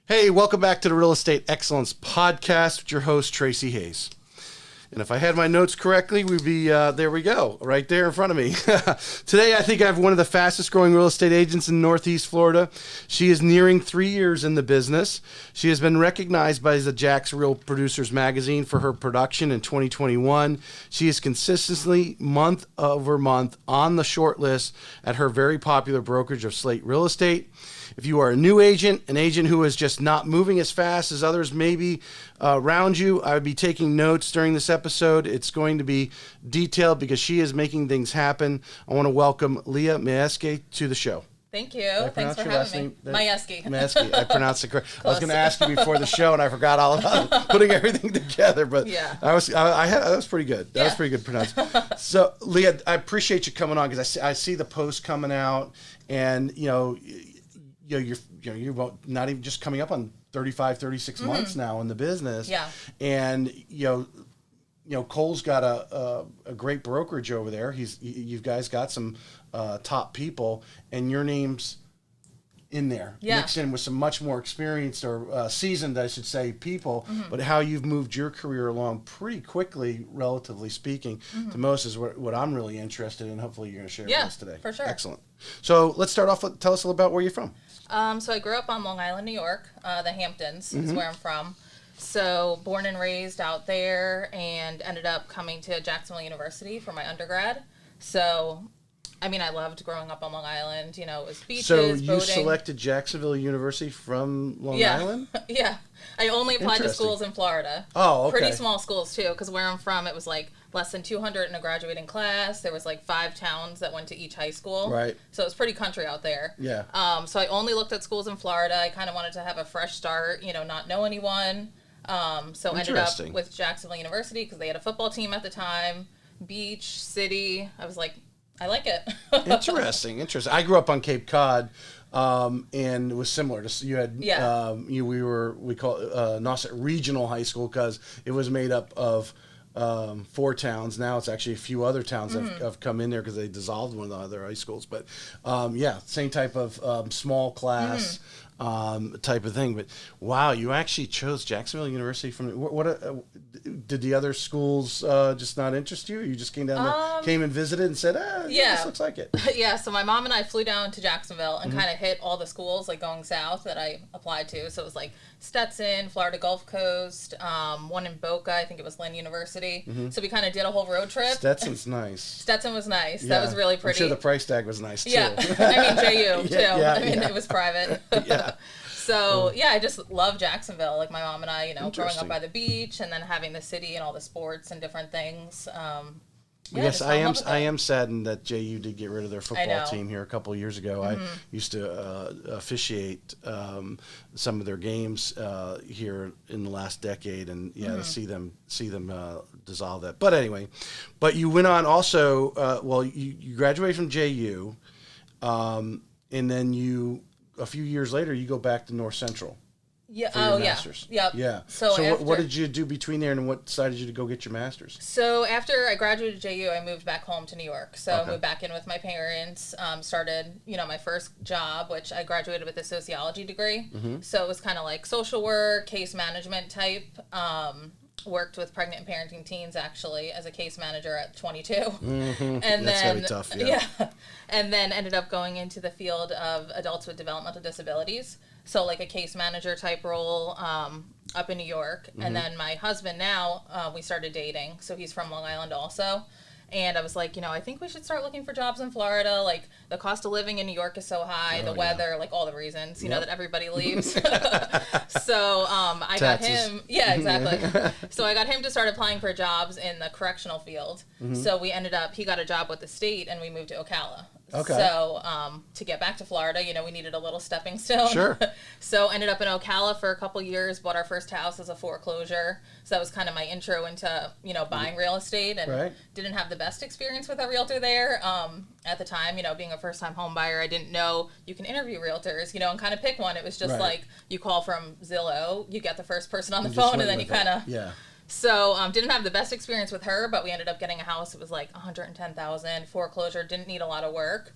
Hey, welcome back to the Real Estate Excellence Podcast with your host, Tracy Hayes. And if I had my notes correctly, we'd be, there we go, right there in front of me. Today, I think I have one of the fastest growing real estate agents in Northeast Florida. She is nearing 3 years in the business. She has been recognized by the Jax Real Producers magazine for her production in 2021. She is consistently, month over month, on the short list at her very popular brokerage of Slate Real Estate. If you are a new agent, an agent who is just not moving as fast as others maybe around you, I would be taking notes during this episode. It's going to be detailed because she is making things happen. I want to welcome Leah Maieski to the show. Thank you. Thanks for having me. Maieski. Maieski. I pronounced it correct. I was going to ask you before the show, and I forgot all about putting everything together. But yeah, that was pretty good. That was pretty good pronounced. So, Leah, I appreciate you coming on because I see the post coming out, and you're not even just coming up on 35, 36 months now in the business. Yeah. And, Cole's got a great brokerage over there. You guys got some top people, and your name's in there. Yeah. Mixed in with some much more experienced or seasoned, I should say, people. But how you've moved your career along pretty quickly, relatively speaking, to most is what I'm really interested in. Hopefully you're going to share with us today. For sure. Excellent. So let's start off with, tell us a little about where you're from. So I grew up on Long Island, New York. The Hamptons is where I'm from. So born and raised out there, and ended up coming to Jacksonville University for my undergrad. So, I loved growing up on Long Island. It was beaches, boating. So you selected Jacksonville University from Long Island? Yeah. I only applied to schools in Florida. Oh, okay. Pretty small schools, too, because where I'm from, it was like less than 200 in a graduating class. There was like 5 towns that went to each high school. Right. So it was pretty country out there. Yeah. So I only looked at schools in Florida. I kind of wanted to have a fresh start, not know anyone. So ended up with Jacksonville University because they had a football team at the time. Beach, city. I was like, I like it. Interesting. I grew up on Cape Cod, and it was similar. You had, we call it Nauset Regional High School because it was made up of 4 towns. Now it's actually a few other towns that have come in there because they dissolved one of the other high schools. But same type of small class type of thing. But wow, you actually chose Jacksonville University from what did the other schools just not interest you? You just came down, came and visited and said, this looks like it. Yeah. So my mom and I flew down to Jacksonville and kind of hit all the schools like going south that I applied to. So it was like Stetson, Florida Gulf Coast, one in Boca. I think it was Lynn University. So we kind of did a whole road trip. Stetson's nice. Stetson was nice. Yeah. That was really pretty. I'm sure the price tag was nice too. Yeah. JU too. It was private. Yeah. So, I just love Jacksonville. Like my mom and I, growing up by the beach and then having the city and all the sports and different things. Yes, I am saddened that JU did get rid of their football team here a couple of years ago. I used to officiate some of their games here in the last decade, and to see them dissolve that. But anyway, you went on also. You graduated from JU, and then a few years later you go back to North Central. Yeah. For your master's. Yep. Yeah. So what did you do between there, and what decided you to go get your master's? So after I graduated JU, I moved back home to New York. So I moved back in with my parents, started, my first job, which I graduated with a sociology degree. So it was kind of like social work, case management type. Worked with pregnant and parenting teens actually as a case manager at 22. And that's gotta be tough. Yeah. And then ended up going into the field of adults with developmental disabilities. So like a case manager type role up in New York. And then my husband now, we started dating. So he's from Long Island also. And I was like, I think we should start looking for jobs in Florida. Like, the cost of living in New York is so high, the weather, like all the reasons, that everybody leaves. So I got him. Yeah, exactly. So I got him to start applying for jobs in the correctional field. So he got a job with the state, and we moved to Ocala. Okay. So to get back to Florida, we needed a little stepping stone. Sure. So ended up in Ocala for a couple years, bought our first house as a foreclosure. So that was kind of my intro into, buying real estate, and didn't have the best experience with a realtor there. At the time, being a first-time home buyer, I didn't know you can interview realtors, and kind of pick one. It was just like you call from Zillow, you get the first person on the phone, and then you kind of... Yeah. So didn't have the best experience with her, but we ended up getting a house. It was like $110,000 foreclosure. Didn't need a lot of work.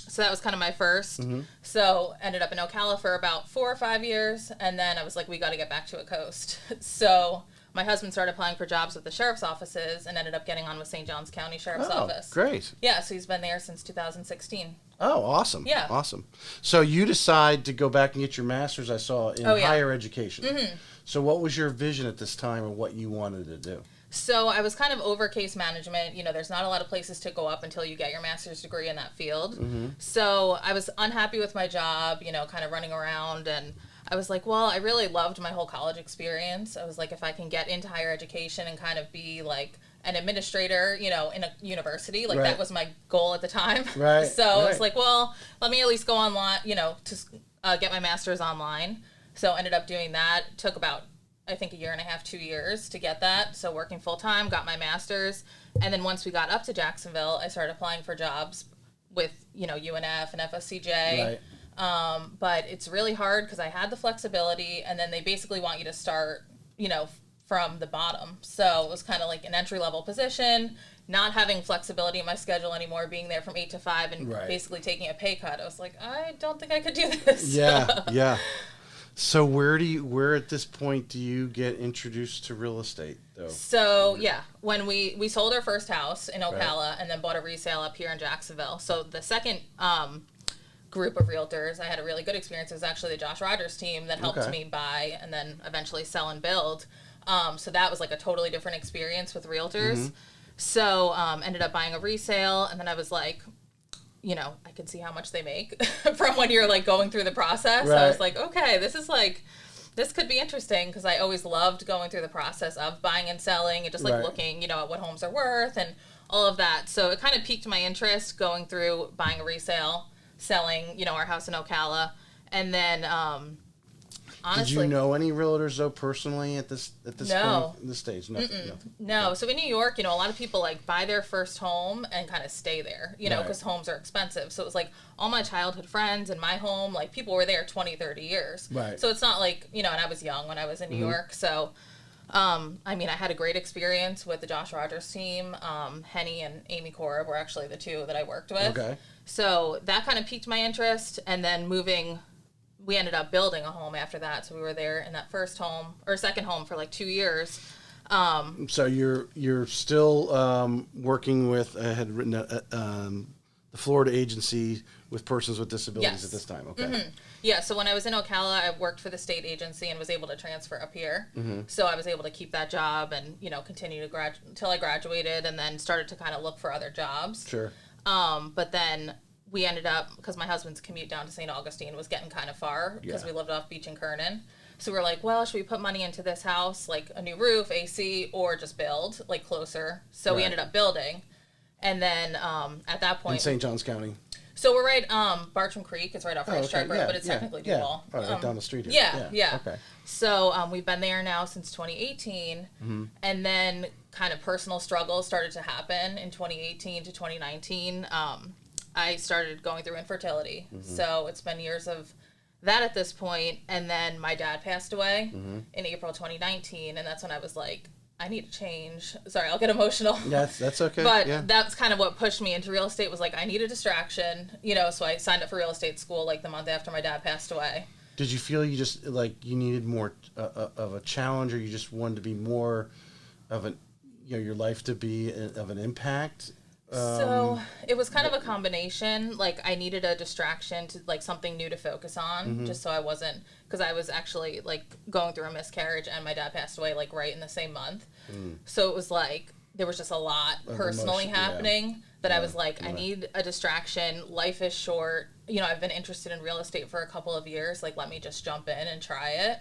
So that was kind of my first. So ended up in Ocala for about 4 or 5 years. And then I was like, we got to get back to a coast. So my husband started applying for jobs with the sheriff's offices and ended up getting on with St. Johns County Sheriff's Office. Great. Yeah, so he's been there since 2016. Oh, awesome. Yeah. Awesome. So you decide to go back and get your master's, I saw, in higher education. So what was your vision at this time or what you wanted to do? So I was kind of over case management. There's not a lot of places to go up until you get your master's degree in that field. So I was unhappy with my job, kind of running around, and I was like, well, I really loved my whole college experience. I was like, if I can get into higher education and kind of be like an administrator, in a university, like that was my goal at the time. So I was like, well, let me at least go online, to get my master's online. So ended up doing that. Took about, I think, 1.5 years, 2 years to get that. So working full time, got my master's. And then once we got up to Jacksonville, I started applying for jobs with, UNF and FSCJ. But it's really hard because I had the flexibility, and then they basically want you to start, from the bottom. So it was kind of like an entry-level position, not having flexibility in my schedule anymore, being there from 8 to 5 and basically taking a pay cut. I was like, I don't think I could do this. Yeah. So where at this point do you get introduced to real estate, though? So, when we sold our first house in Ocala and then bought a resale up here in Jacksonville. So the second group of realtors I had a really good experience. It was actually the Josh Rogers team that helped me buy and then eventually sell and build. So that was like a totally different experience with realtors. So ended up buying a resale, and then I was like, I can see how much they make from when you're like going through the process. I was like, okay, this could be interesting, because I always loved going through the process of buying and selling and just like looking, at what homes are worth and all of that. So it kind of piqued my interest going through buying a resale, selling, our house in Ocala. And then, honestly, did you know any realtors though personally at this point in the stage? Nothing. No. So in New York, a lot of people like buy their first home and kind of stay there, because homes are expensive. So it was like all my childhood friends and my home, like people were there 20, 30 years. So it's not like, and I was young when I was in New York. So, I had a great experience with the Josh Rogers team. Henny and Amy Cora were actually the two that I worked with. So that kind of piqued my interest. And then we ended up building a home after that. So we were there in that first home or second home for like 2 years. So you're still working with, I had written the Florida agency with persons with disabilities at this time. Yeah, so when I was in Ocala, I worked for the state agency and was able to transfer up here. So I was able to keep that job and, continue to until I graduated, and then started to kind of look for other jobs. But then we ended up, because my husband's commute down to St. Augustine was getting kind of far, because we lived off Beach and Kernan. So we were like, well, should we put money into this house, like a new roof, AC, or just build, like closer? So we ended up building. And then at that point... In St. Johns County. So we're right, Bartram Creek. It's right off Racetrack Road, but it's technically Duval. Right down the street here. Yeah. Okay. So we've been there now since 2018. And then kind of personal struggles started to happen in 2018 to 2019. I started going through infertility. So it's been years of that at this point. And then my dad passed away in April 2019. And that's when I was like, I need to change. Sorry, I'll get emotional. That's okay. But that's kind of what pushed me into real estate, was like, I need a distraction, so I signed up for real estate school like the month after my dad passed away. Did you feel you just, like, you needed more of a challenge, or you just wanted to be more of an, your life to be of an impact? So it was kind of a combination. Like, I needed a distraction to, like, something new to focus on, just so I wasn't, because I was actually, like, going through a miscarriage, and my dad passed away, like, right in the same month. So it was like, there was just a lot personally happening that I was like, I need a distraction. Life is short. I've been interested in real estate for a couple of years. Like, let me just jump in and try it.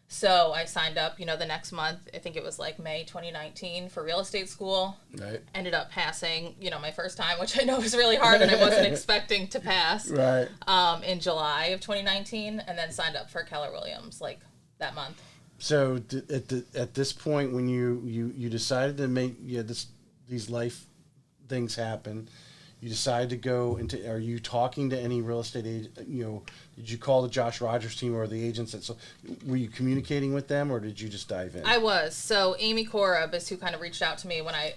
So I signed up, the next month, I think it was like May 2019, for real estate school. Ended up passing, my first time, which I know was really hard and I wasn't expecting to pass. In July of 2019, and then signed up for Keller Williams like that month. So at this point, when you decided to make these life things happen, you decided to go into, are you talking to any real estate agent? Did you call the Josh Rogers team or the agents were you communicating with them, or did you just dive in? I was. So Amy Korab is who kind of reached out to me when I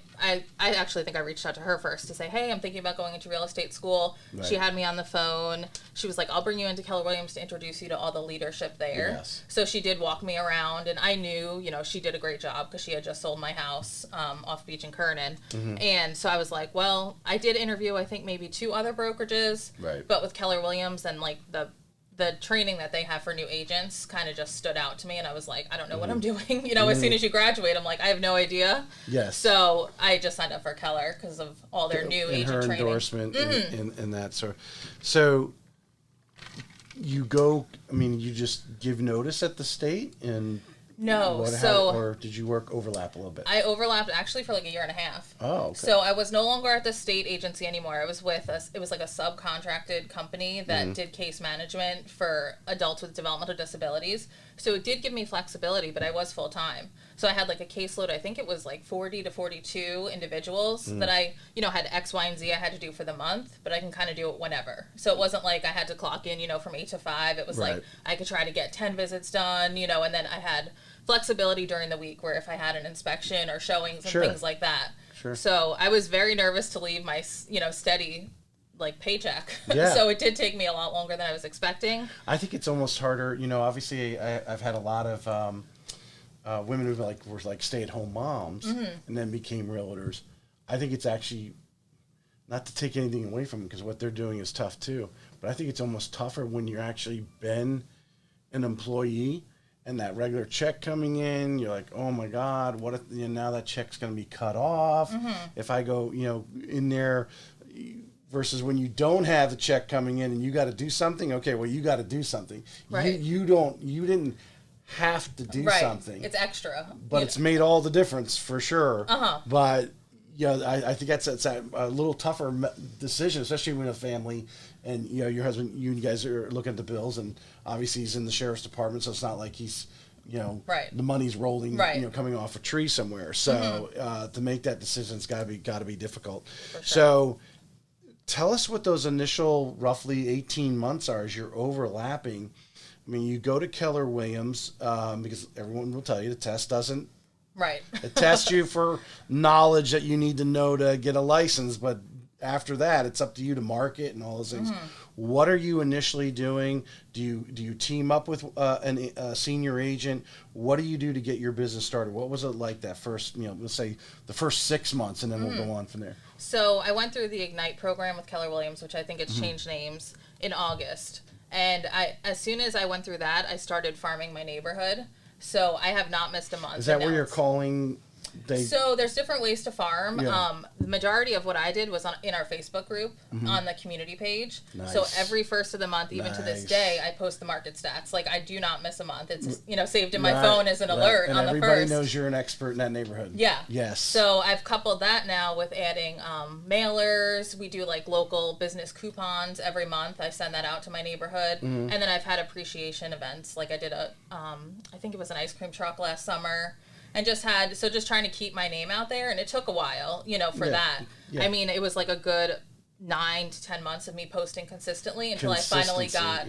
actually think I reached out to her first to say, hey, I'm thinking about going into real estate school. Right. She had me on the phone. She was like, I'll bring you into Keller Williams to introduce you to all the leadership there. Yes. So she did walk me around, and I knew, she did a great job because she had just sold my house off Beach and Kernan. Mm-hmm. And so I was like, well, I did interview, I think, maybe 2 other brokerages. Right. But with Keller Williams and like the training that they have for new agents kind of just stood out to me, and I was like, I don't know what I'm doing. As soon as you graduate, I'm like, I have no idea. Yes. So I just signed up for Keller because of all their new agent her training. Endorsement and that sort. So you go. I mean, you just give notice at the state and. No, or did you overlap a little bit? I overlapped actually for like a year and a half. Oh, okay. So I was no longer at the state agency anymore. I was with it was like a subcontracted company that did case management for adults with developmental disabilities. So it did give me flexibility, but I was full time. So I had like a caseload, I think it was like 40 to 42 individuals that I, had X, Y, and Z I had to do for the month, but I can kind of do it whenever. So it wasn't like I had to clock in, from 8 to 5. It was like I could try to get 10 visits done, and then I had flexibility during the week where if I had an inspection or showings and things like that. Sure. So I was very nervous to leave my, steady paycheck. Yeah. So it did take me a lot longer than I was expecting. I think it's almost harder. Obviously I've had a lot of women who were stay-at-home moms and then became realtors. I think it's actually, not to take anything away from them because what they're doing is tough too, but I think it's almost tougher when you're actually been an employee and that regular check coming in, you're like, oh my God, what if now that check's going to be cut off? If I go, in there, versus when you don't have the check coming in and you got to do something. Okay, well, you got to do something. Right. You didn't have to do something. It's extra, but it's made all the difference for sure. But I think that's a little tougher decision, especially when a family and your husband, you guys are looking at the bills, and obviously he's in the sheriff's department, so it's not like he's the money's rolling coming off a tree somewhere. So to make that decision, it's got to be difficult. Sure. So tell us what those initial roughly 18 months are as you're overlapping. I mean, you go to Keller Williams because everyone will tell you the test doesn't. Right. It tests you for knowledge that you need to know to get a license, but after that, it's up to you to market and all those things. What are you initially doing? Do you team up with a senior agent? What do you do to get your business started? What was it like that first, let's say the first 6 months, and then we'll go on from there. So I went through the Ignite program with Keller Williams, which I think it's changed names, in August. And as soon as I went through that, I started farming my neighborhood. So I have not missed a month. Is that where you're calling? So there's different ways to farm. Yeah. The majority of what I did was in our Facebook group on the community page. Nice. So every first of the month, even to this day, I post the market stats. Like I do not miss a month. It's saved in my phone as an alert and on the first. Everybody knows you're an expert in that neighborhood. Yeah. Yes. So I've coupled that now with adding mailers. We do local business coupons every month. I send that out to my neighborhood, and then I've had appreciation events. Like I did I think it was an ice cream truck last summer. And just trying to keep my name out there, and it took a while, for that. Yeah. I mean, it was like a good 9 to 10 months of me posting consistently until I finally got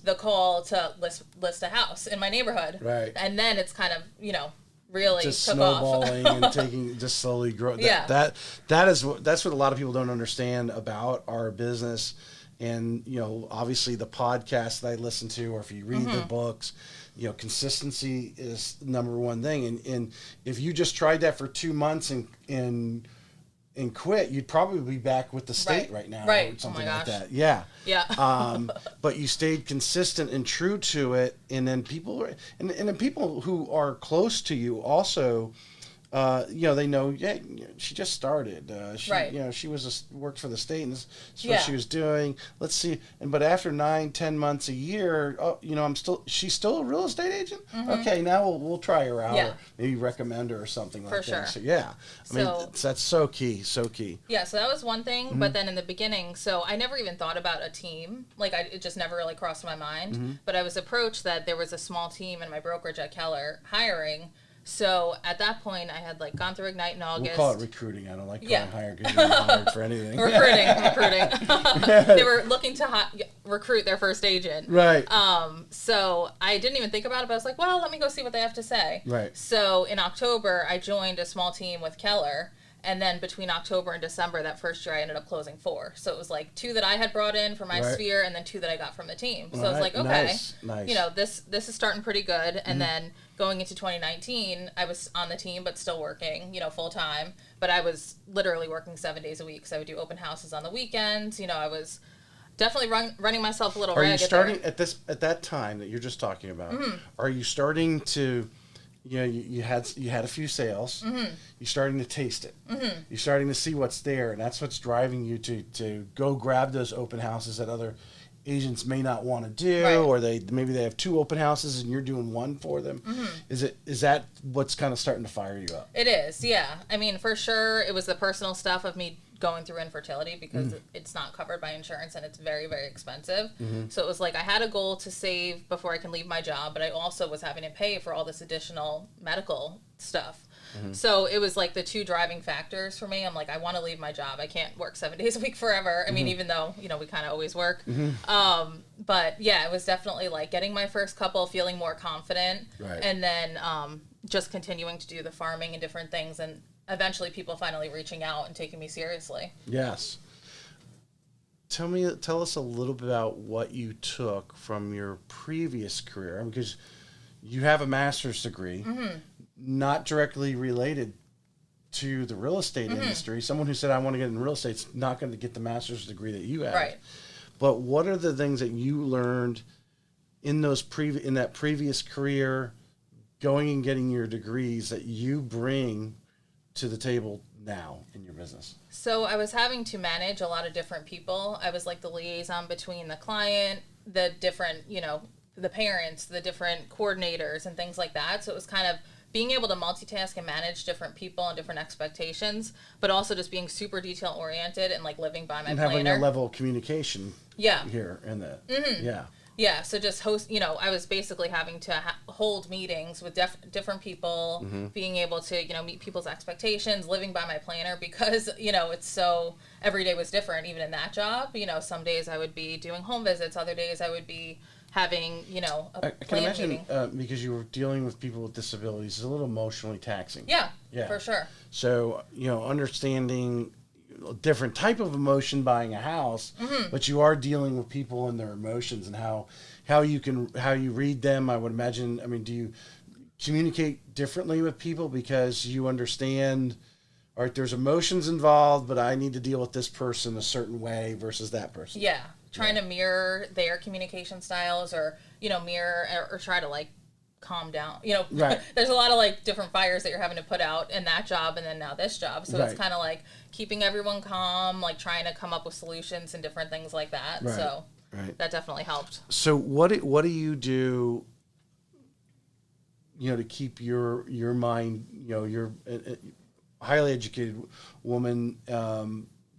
the call to list a house in my neighborhood. Right. And then it's kind of, really just took snowballing off. and taking just slowly growing. That's what a lot of people don't understand about our business. And, obviously the podcasts that I listen to, or if you read the books, consistency is the number one thing. And if you just tried that for 2 months and quit, you'd probably be back with the state right now. Or something like that. Yeah. Yeah. But you stayed consistent and true to it. And then people who are close to you also, they know, she just started. She worked for the state, and this is what she was doing. Let's see. But after 9-10 months a year, she's still a real estate agent. Okay, now we'll try her out, or maybe recommend her or something like that. So I mean, that's so key. Yeah. So that was one thing. But then in the beginning, so I never even thought about a team. It just never really crossed my mind. But I was approached that there was a small team in my brokerage at Keller hiring. So at that point, I had like gone through Ignite in August. We'll call it recruiting. I don't like calling Yeah. hiring because you're not hired for anything. recruiting. They were looking to recruit their first agent. Right. So I didn't even think about it, but I was like, well, let me go see what they have to say. Right. So in October, I joined a small team with Keller. And then between October and December, that first year, I ended up closing 4. So it was like 2 that I had brought in for my sphere, and then 2 that I got from the team. So I was like, okay, nice. you know, this is starting pretty good. And then going into 2019, I was on the team, but still working, you know, full time. But I was literally working 7 days a week. So I would do open houses on the weekends. You know, I was definitely running myself a little ragged. Are you starting at that time that you're just talking about? Are you starting to? You know, you had a few sales. You're starting to taste it. You're starting to see what's there, and that's what's driving you to go grab those open houses that other agents may not want to do, or maybe they have 2 open houses and you're doing 1 for them. Is that what's kind of starting to fire you up? It is, yeah. I mean, for sure, it was the personal stuff of me going through infertility because it's not covered by insurance and it's very, very expensive. So it was like I had a goal to save before I can leave my job, but I also was having to pay for all this additional medical stuff. So it was like the 2 driving factors for me. I'm like, I want to leave my job. I can't work 7 days a week forever. I mean, even though, you know, we kind of always work. But yeah, it was definitely like getting my first couple, feeling more confident, and then just continuing to do the farming and different things, and eventually people finally reaching out and taking me seriously. Yes. Tell us a little bit about what you took from your previous career, because you have a master's degree, not directly related to the real estate industry. Someone who said, I want to get in real estate is not going to get the master's degree that you have. Right. But what are the things that you learned in in that previous career, going and getting your degrees, that you bring to the table now in your business? So I was having to manage a lot of different people. I was like the liaison between the client, the different, you know, the parents, the different coordinators and things like that. So it was kind of being able to multitask and manage different people and different expectations, but also just being super detail oriented and like living by my and planner. Having a level of communication here and that. Yeah, so just host, you know, I was basically having to hold meetings with different people, being able to, you know, meet people's expectations, living by my planner because, you know, it's so, every day was different, even in that job. You know, some days I would be doing home visits, other days I would be having, you know, I can imagine because you were dealing with people with disabilities, it's a little emotionally taxing. Yeah, for sure. So, you know, understanding a different type of emotion buying a house, but you are dealing with people and their emotions and how you read them. I would imagine, I mean, do you communicate differently with people because you understand, all right, there's emotions involved, but I need to deal with this person a certain way versus that person? Yeah. Trying to mirror their communication styles, or, you know, mirror or try to like calm down, you know. There's a lot of like different fires that you're having to put out in that job and then now this job, so it's kind of like keeping everyone calm, like trying to come up with solutions and different things like that. So that definitely helped. So what do you do, you know, to keep your mind, you know, you're a highly educated woman,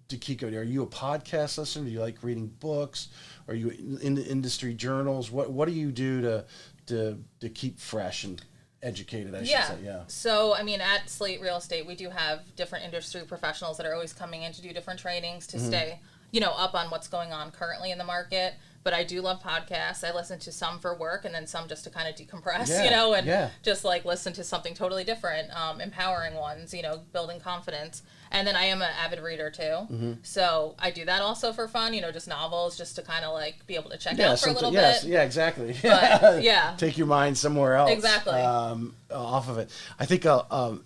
to keep going? Are you a podcast listener? Do you like reading books? Are you into industry journals? What do you do to keep fresh and educated, I should say? Yeah. So, I mean, at Slate Real Estate, we do have different industry professionals that are always coming in to do different trainings to stay, you know, up on what's going on currently in the market. But I do love podcasts. I listen to some for work and then some just to kind of decompress, you know, and just like listen to something totally different, empowering ones, you know, building confidence. And then I am an avid reader too. So I do that also for fun, you know, just novels, just to kind of like be able to check out for a little bit. Yeah, exactly. But, take your mind somewhere else. Exactly. Off of it. I think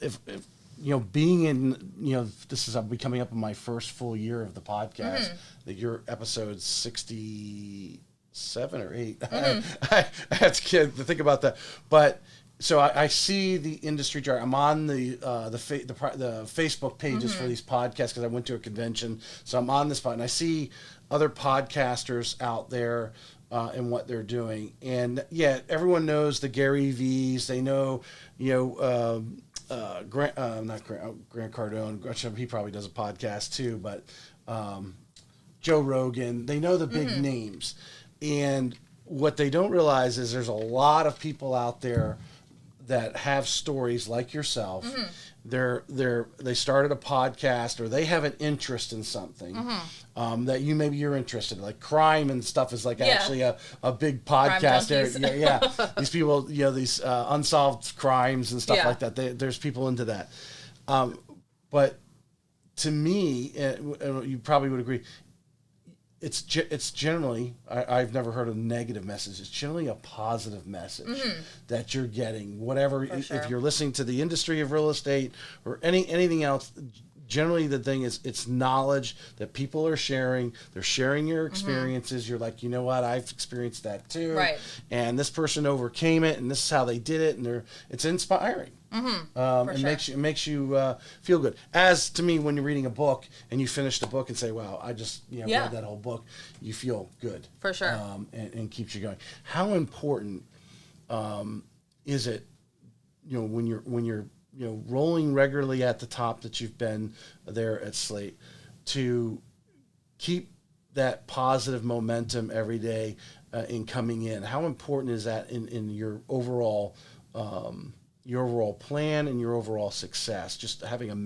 if you know, being in, you know, this is, I'll be coming up on my first full year of the podcast, that your episode 67 or 8. I had to think about that. But so I see the industry chart. I'm on the Facebook pages for these podcasts because I went to a convention. So I'm on this pod and I see other podcasters out there and what they're doing. And yeah, everyone knows the Gary V's. They know, you know, Grant Cardone. He probably does a podcast too, but Joe Rogan. They know the big names, and what they don't realize is there's a lot of people out there that have stories like yourself. They started a podcast, or they have an interest in something that you're interested in, like crime and stuff is like actually a big podcast area. Yeah. These people, these unsolved crimes and stuff like that. There's people into that. But to me, you probably would agree, it's generally, I've never heard a negative message. It's generally a positive message that you're getting. Whatever, if you're listening to the industry of real estate or anything else, generally the thing is it's knowledge that people are sharing. They're sharing your experiences. You're like, you know what, I've experienced that too. Right. And this person overcame it, and this is how they did it, and it's inspiring. It makes you feel good. As to me, when you're reading a book and you finish the book and say, "Wow, I just read that whole book," you feel good for sure, and keeps you going. How important is it, when you're rolling regularly at the top that you've been there at Slate, to keep that positive momentum every day in coming in? How important is that in your overall plan and your overall success, just having a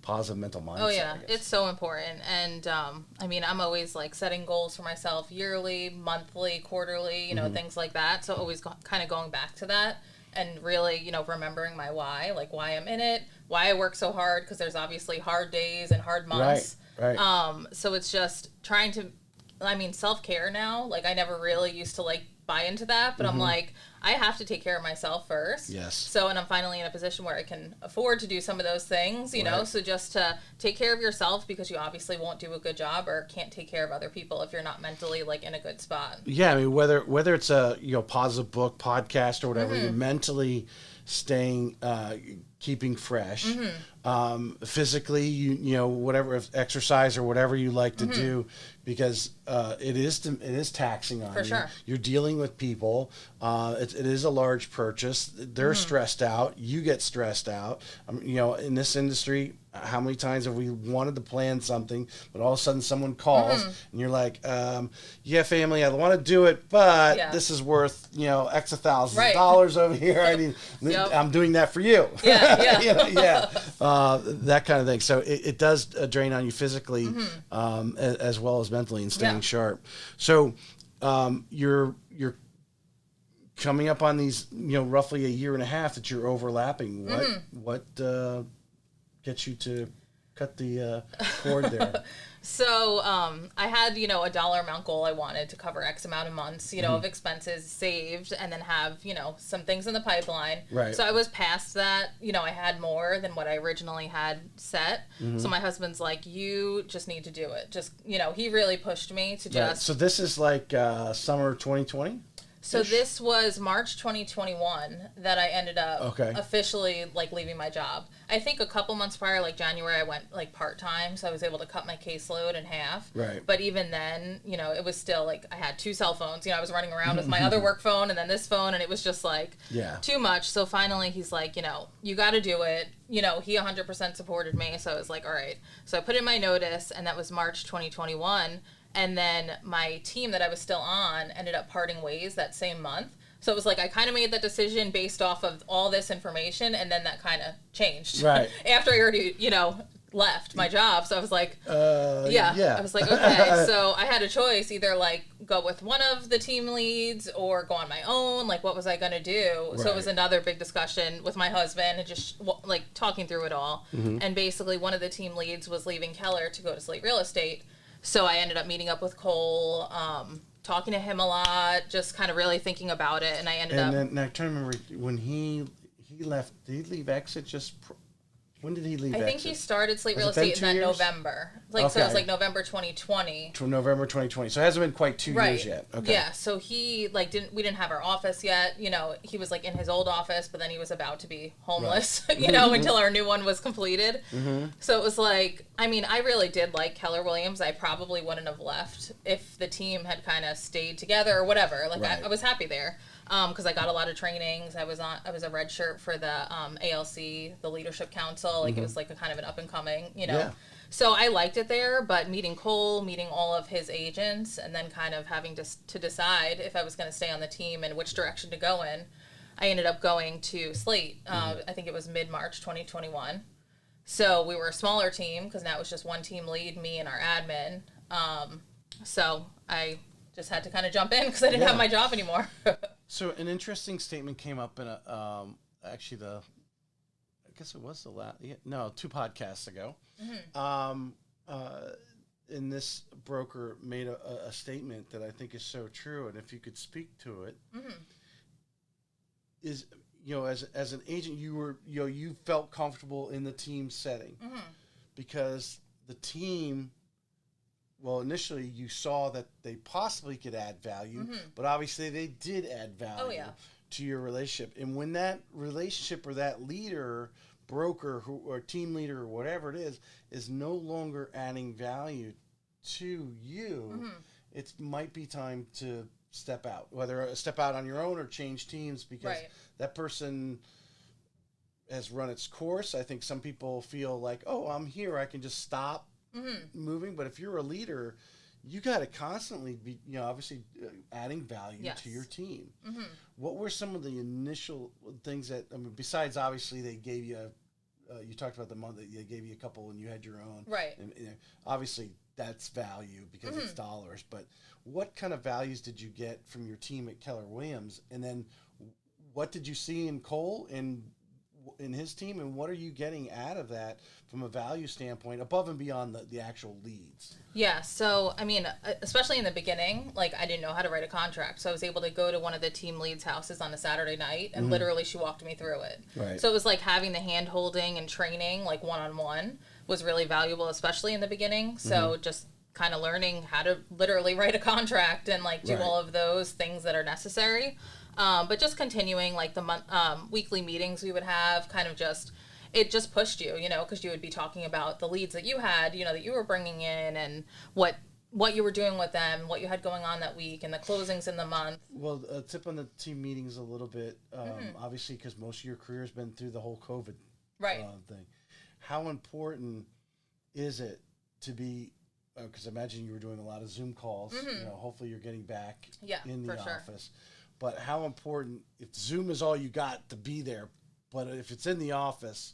positive mental mindset? Oh yeah, it's so important. And I'm always like setting goals for myself yearly, monthly, quarterly, things like that. So always kind of going back to that and really, remembering my why, like why I'm in it, why I work so hard, because there's obviously hard days and hard months. Right. So it's just trying to, self-care now. Like I never really used to like buy into that, but I'm like, I have to take care of myself first. Yes. So, and I'm finally in a position where I can afford to do some of those things, you know, so just to take care of yourself, because you obviously won't do a good job or can't take care of other people if you're not mentally like in a good spot. Yeah. whether it's a, positive book, podcast, or whatever, you're mentally staying, keeping fresh, physically, whatever, exercise or whatever you like to do, because it is taxing on For you. sure. You're dealing with people. It is a large purchase. They're stressed out. You get stressed out. In this industry, how many times have we wanted to plan something, but all of a sudden someone calls and you're like, yeah, family, I want to do it, but this is worth, X of thousands of dollars over here. I'm doing that for you. That kind of thing. So it does drain on you physically, as well as mentally, and staying sharp. So you're coming up on these, roughly a year and a half that you're overlapping. What gets you to cut the cord there? So I had, a dollar amount goal I wanted to cover X amount of months, of expenses saved, and then have, some things in the pipeline. Right. So I was past that. I had more than what I originally had set. So my husband's like, you just need to do it. Just, he really pushed me to just. So this is like summer 2020? So this was March 2021 that I ended up officially like leaving my job. I think a couple months prior, like January, I went like part-time, so I was able to cut my caseload in half. Right. But even then, it was still like I had 2 cell phones. I was running around with my other work phone and then this phone, and it was just like too much. So finally he's like, you got to do it. He 100% supported me. So I was like, all right. So I put in my notice, and that was March 2021. And then my team that I was still on ended up parting ways that same month. So it was like I kind of made that decision based off of all this information, and then that kind of changed. Right. After I already, left my job. So I was like, I was like, okay. So I had a choice, either like go with one of the team leads or go on my own. Like, what was I going to do? Right. So it was another big discussion with my husband and just like talking through it all. And basically one of the team leads was leaving Keller to go to Slate Real Estate. So I ended up meeting up with Cole, talking to him a lot, just kind of really thinking about it, and I ended up. And then, I'm trying to remember when he left. Did he leave Exit just? When did he leave? I think he started Slate Real Estate in that November. So it was like November 2020. To November 2020. So it hasn't been quite 2 years yet. Okay. Yeah. So he we didn't have our office yet. He was like in his old office, but then he was about to be homeless. Until our new one was completed. So it was like, I really did like Keller Williams. I probably wouldn't have left if the team had kind of stayed together or whatever. Like I was happy there. Because I got a lot of trainings. I was a red shirt for the ALC, the Leadership Council. Like it was like a kind of an up and coming, Yeah. So I liked it there, but meeting Cole, meeting all of his agents, and then kind of having to decide if I was going to stay on the team and which direction to go in. I ended up going to Slate. I think it was mid-March 2021. So we were a smaller team because now it was just one team lead, me and our admin. So I just had to kind of jump in because I didn't have my job anymore. So an interesting statement came up in actually I guess it was two podcasts ago. And this broker made a statement that I think is so true. And if you could speak to it, is, as an agent, you felt comfortable in the team setting because the team, well, initially you saw that they possibly could add value, but obviously they did add value to your relationship. And when that relationship or that leader, broker or team leader or whatever it is no longer adding value to you, it might be time to step out, whether step out on your own or change teams, because that person has run its course. I think some people feel like, oh, I'm here, I can just stop moving. But if you're a leader, you got to constantly be, obviously adding value to your team. What were some of the initial things that, besides obviously they gave you you talked about the month that they gave you a couple and you had your own. Right. And obviously that's value because it's dollars. But what kind of values did you get from your team at Keller Williams? And then what did you see in Cole and in his team, and what are you getting out of that from a value standpoint above and beyond the actual leads? Yeah, so especially in the beginning, like I didn't know how to write a contract, so I was able to go to one of the team leads' houses on a Saturday night, and literally she walked me through it. Right. So it was like having the hand holding and training, like one-on-one, was really valuable, especially in the beginning. So just kind of learning how to literally write a contract and like do all of those things that are necessary. But just continuing like the weekly meetings we would have, kind of just, it just pushed you, because you would be talking about the leads that you had, that you were bringing in, and what you were doing with them, what you had going on that week, and the closings in the month. Well, a tip on the team meetings a little bit, obviously, because most of your career has been through the whole COVID thing. How important is it to be, because I imagine you were doing a lot of Zoom calls, hopefully you're getting back in the office. But how important, if Zoom is all you got, to be there, but if it's in the office,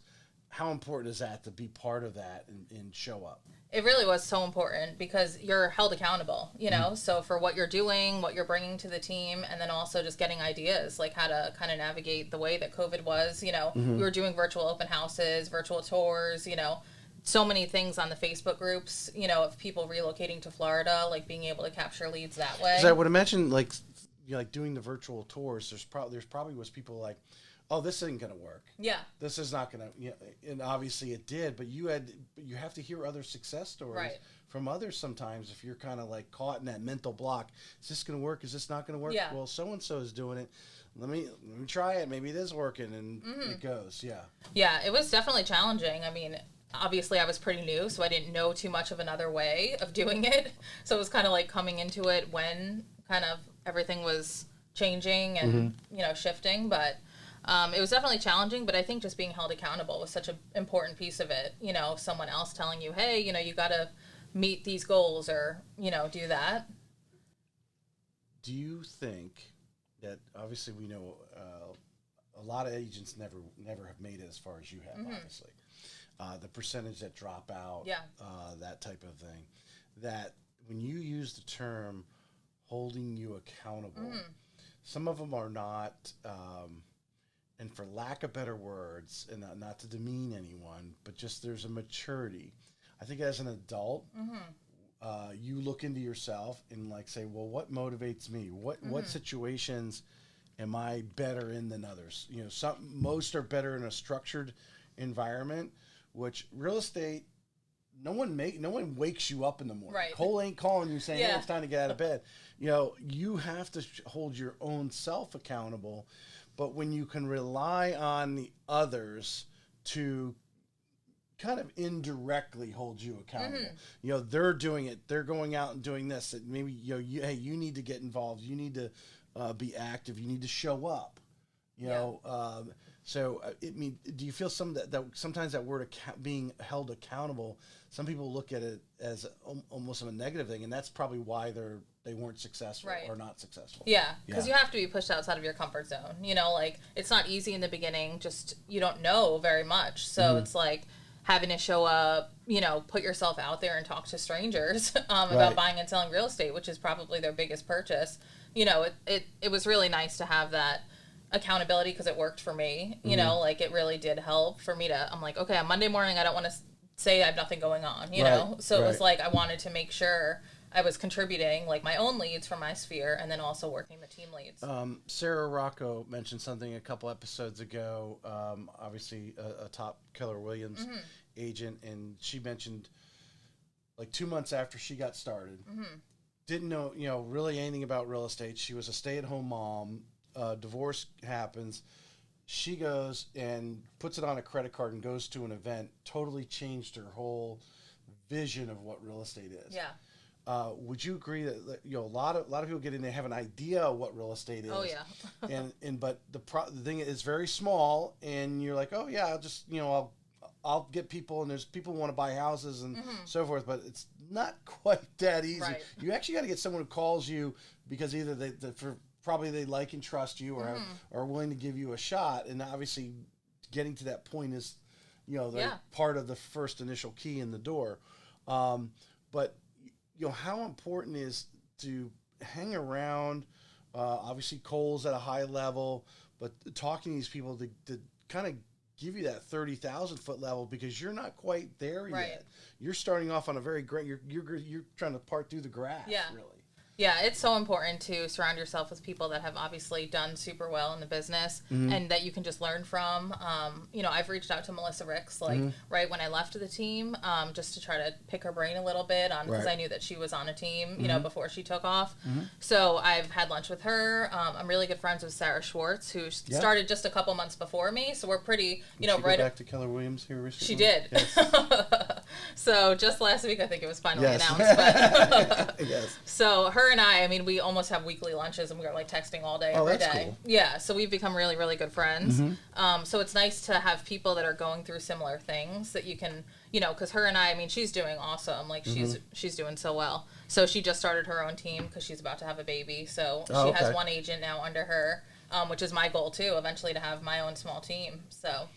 how important is that to be part of that and show up? It really was so important because you're held accountable, so for what you're doing, what you're bringing to the team, and then also just getting ideas, like how to kind of navigate the way that COVID was, we were doing virtual open houses, virtual tours, so many things on the Facebook groups, of people relocating to Florida, like being able to capture leads that way. Because I would imagine, like doing the virtual tours, there's probably was people like, oh, this isn't going to work. Yeah. This is not going to, and obviously it did, but you have to hear other success stories from others sometimes if you're kind of like caught in that mental block. Is this going to work? Is this not going to work? Yeah. Well, so-and-so is doing it. Let me try it. Maybe it is working, and it goes. Yeah. Yeah, it was definitely challenging. Obviously I was pretty new, so I didn't know too much of another way of doing it. So it was kind of like coming into it when kind of everything was changing and, shifting, but it was definitely challenging, but I think just being held accountable was such an important piece of it. Someone else telling you, hey, you got to meet these goals or, do that. Do you think that, obviously we know a lot of agents never have made it as far as you have, obviously. The percentage that drop out, that type of thing, that when you use the term holding you accountable, some of them are not, and for lack of better words, and not to demean anyone, but just there's a maturity. I think as an adult, you look into yourself and like say, well, what motivates me? What situations am I better in than others? Most are better in a structured environment, which real estate, no one wakes you up in the morning. Right. Cole ain't calling you saying, hey, it's time to get out of bed. You have to hold your own self accountable. But when you can rely on the others to kind of indirectly hold you accountable, they're doing it. They're going out and doing this. And maybe, hey, you need to get involved. You need to be active. You need to show up. You know, so I mean, do you feel that sometimes that word being held accountable, some people look at it as almost a negative thing, and that's probably why they weren't successful or not successful. Yeah, because you have to be pushed outside of your comfort zone. You know, like it's not easy in the beginning. Just you don't know very much, so it's like having to show up, you know, put yourself out there and talk to strangers about buying and selling real estate, which is probably their biggest purchase. You know, it was really nice to have that accountability because it worked for me. You know, like it really did help for me I'm like, okay, on Monday morning, I don't want to say I have nothing going on, you know? So it was like I wanted to make sure I was contributing like my own leads from my sphere and then also working the team leads. Sarah Rocco mentioned something a couple episodes ago, obviously a top Keller Williams agent, and she mentioned like 2 months after she got started, didn't know, you know, really anything about real estate. She was a stay-at-home mom. Divorce happens. She goes and puts it on a credit card and goes to an event. Totally changed her whole vision of what real estate is. Yeah. Would you agree that a lot of people get in, they have an idea of what real estate is? Oh yeah. but the thing is very small, and you're like, oh yeah, I'll just I'll get people, and there's people who want to buy houses and so forth, but it's not quite that easy. Right. You actually got to get someone who calls you because either probably they like and trust you or are willing to give you a shot, and obviously getting to that point is part of the first initial key in the door. But how important is to hang around, obviously Cole's at a high level, but talking to these people to kind of give you that 30,000 foot level, because you're not quite there yet. You're starting off on a very great, you're trying to part through the grass, really. Yeah, it's so important to surround yourself with people that have obviously done super well in the business and that you can just learn from. I've reached out to Melissa Ricks right when I left the team, just to try to pick her brain a little bit on, because I knew that she was on a team, before she took off. So I've had lunch with her. I'm really good friends with Sarah Schwartz, who started just a couple months before me. So we're pretty, Did she go back to Keller Williams here recently? She did. Yes. So just last week, I think it was finally announced. But yes. So her and I mean, we almost have weekly lunches, and we're like texting all day, every day. Cool. Yeah, so we've become really, really good friends. So it's nice to have people that are going through similar things that you can, because her and I mean, she's doing awesome. Like she's doing so well. So she just started her own team because she's about to have a baby. So she has one agent now under her, which is my goal too, eventually to have my own small team. So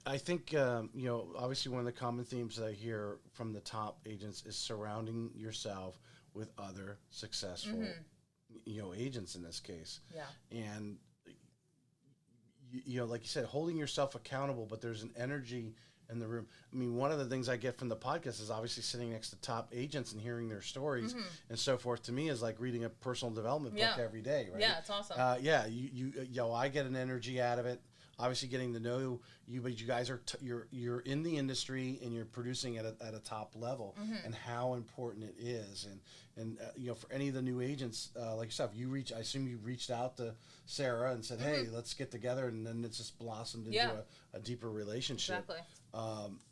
I think, obviously one of the common themes that I hear from the top agents is surrounding yourself with other successful, agents in this case. Yeah. And, like you said, holding yourself accountable, but there's an energy in the room. I mean, one of the things I get from the podcast is obviously sitting next to top agents and hearing their stories and so forth. To me, is like reading a personal development book every day, right? Yeah, it's awesome. I get an energy out of it. Obviously, getting to know you, but you guys are you're in the industry and you're producing at a top level, and how important it is. And for any of the new agents like yourself, I assume you reached out to Sarah and said, "Hey, let's get together," and then it's just blossomed into a deeper relationship. Exactly.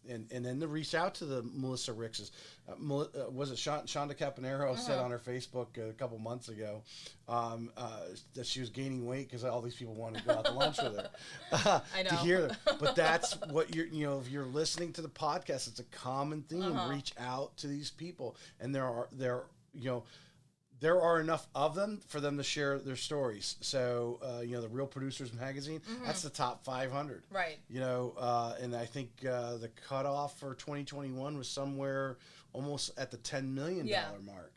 And then to reach out to the Melissa Rickses. Was it Shonda Caponero said on her Facebook a couple months ago that she was gaining weight because all these people wanted to go out to lunch with her. I know. To hear them. But that's what if you're listening to the podcast, it's a common theme. Reach out to these people, and there are enough of them for them to share their stories. So, the Real Producers Magazine, that's the top 500. Right. And I think the cutoff for 2021 was somewhere almost at the $10 million mark.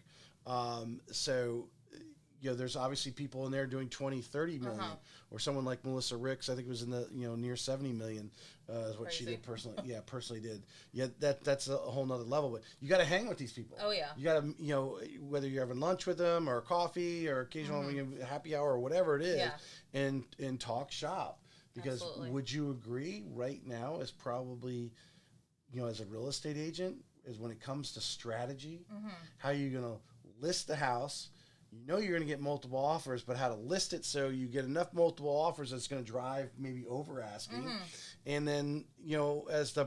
There's obviously people in there doing 20, 30 million, or someone like Melissa Ricks, I think it was in the, near 70 million, is what she did personally. Yeah, personally did. Yeah, that's a whole nother level, but you got to hang with these people. Oh yeah. You got to, whether you're having lunch with them or coffee or occasionally happy hour or whatever it is, and talk shop. Because would you agree right now is probably, as a real estate agent, is when it comes to strategy, how you're going to list the house. You're going to get multiple offers, but how to list it so you get enough multiple offers that's going to drive maybe over asking. And then, as the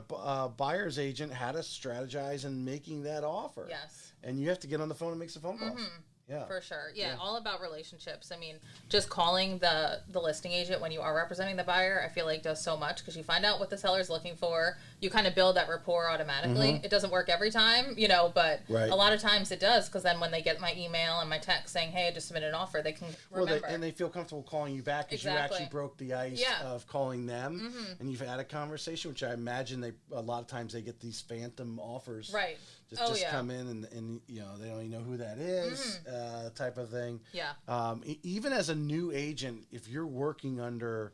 buyer's agent, how to strategize in making that offer. Yes. And you have to get on the phone and make some phone calls. Yeah. For sure. Yeah, all about relationships. I mean, just calling the listing agent when you are representing the buyer, I feel like does so much because you find out what the seller's looking for. You kind of build that rapport automatically. It doesn't work every time, but a lot of times it does because then when they get my email and my text saying, hey, I just submitted an offer, they can remember. And they feel comfortable calling you back because you actually broke the ice of calling them and you've had a conversation, which I imagine a lot of times they get these phantom offers. Right. Just come in and they don't even know who that is, type of thing. Yeah. Even as a new agent, if you're working under,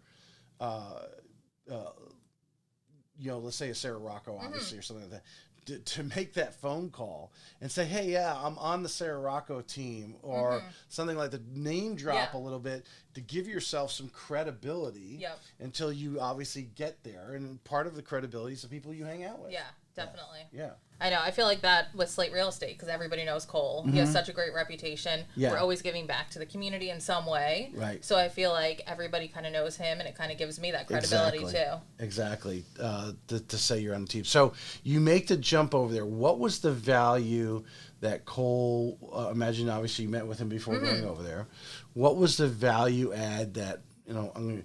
let's say a Sarah Rocco, obviously, or something like that, to make that phone call and say, hey, yeah, I'm on the Sarah Rocco team, or something like that, name drop a little bit to give yourself some credibility until you obviously get there. And part of the credibility is the people you hang out with. Yeah, definitely. Yeah. I know. I feel like that with Slate Real Estate because everybody knows Cole. He has such a great reputation. Yeah. We're always giving back to the community in some way. Right. So I feel like everybody kind of knows him, and it kind of gives me that credibility too. Exactly. To say you're on the team. So you make the jump over there. What was the value that Cole? Imagine, obviously, you met with him before going over there. What was the value add that I'm going to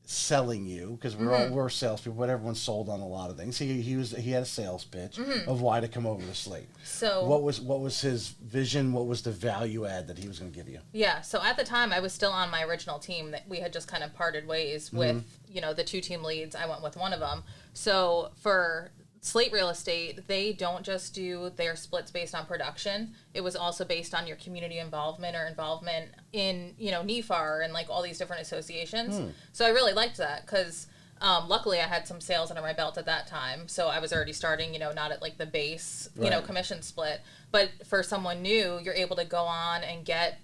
selling you, because we're salespeople, but everyone's sold on a lot of things. He had a sales pitch of why to come over to Slate. So what was his vision? What was the value add that he was going to give you? Yeah. So at the time, I was still on my original team that we had just kind of parted ways with. The 2 team leads. I went with one of them. So for Slate Real Estate, they don't just do their splits based on production. It was also based on your community involvement or involvement in, NEFAR and like all these different associations. So I really liked that because luckily I had some sales under my belt at that time. So I was already starting, not at like the base, commission split. But for someone new, you're able to go on and get,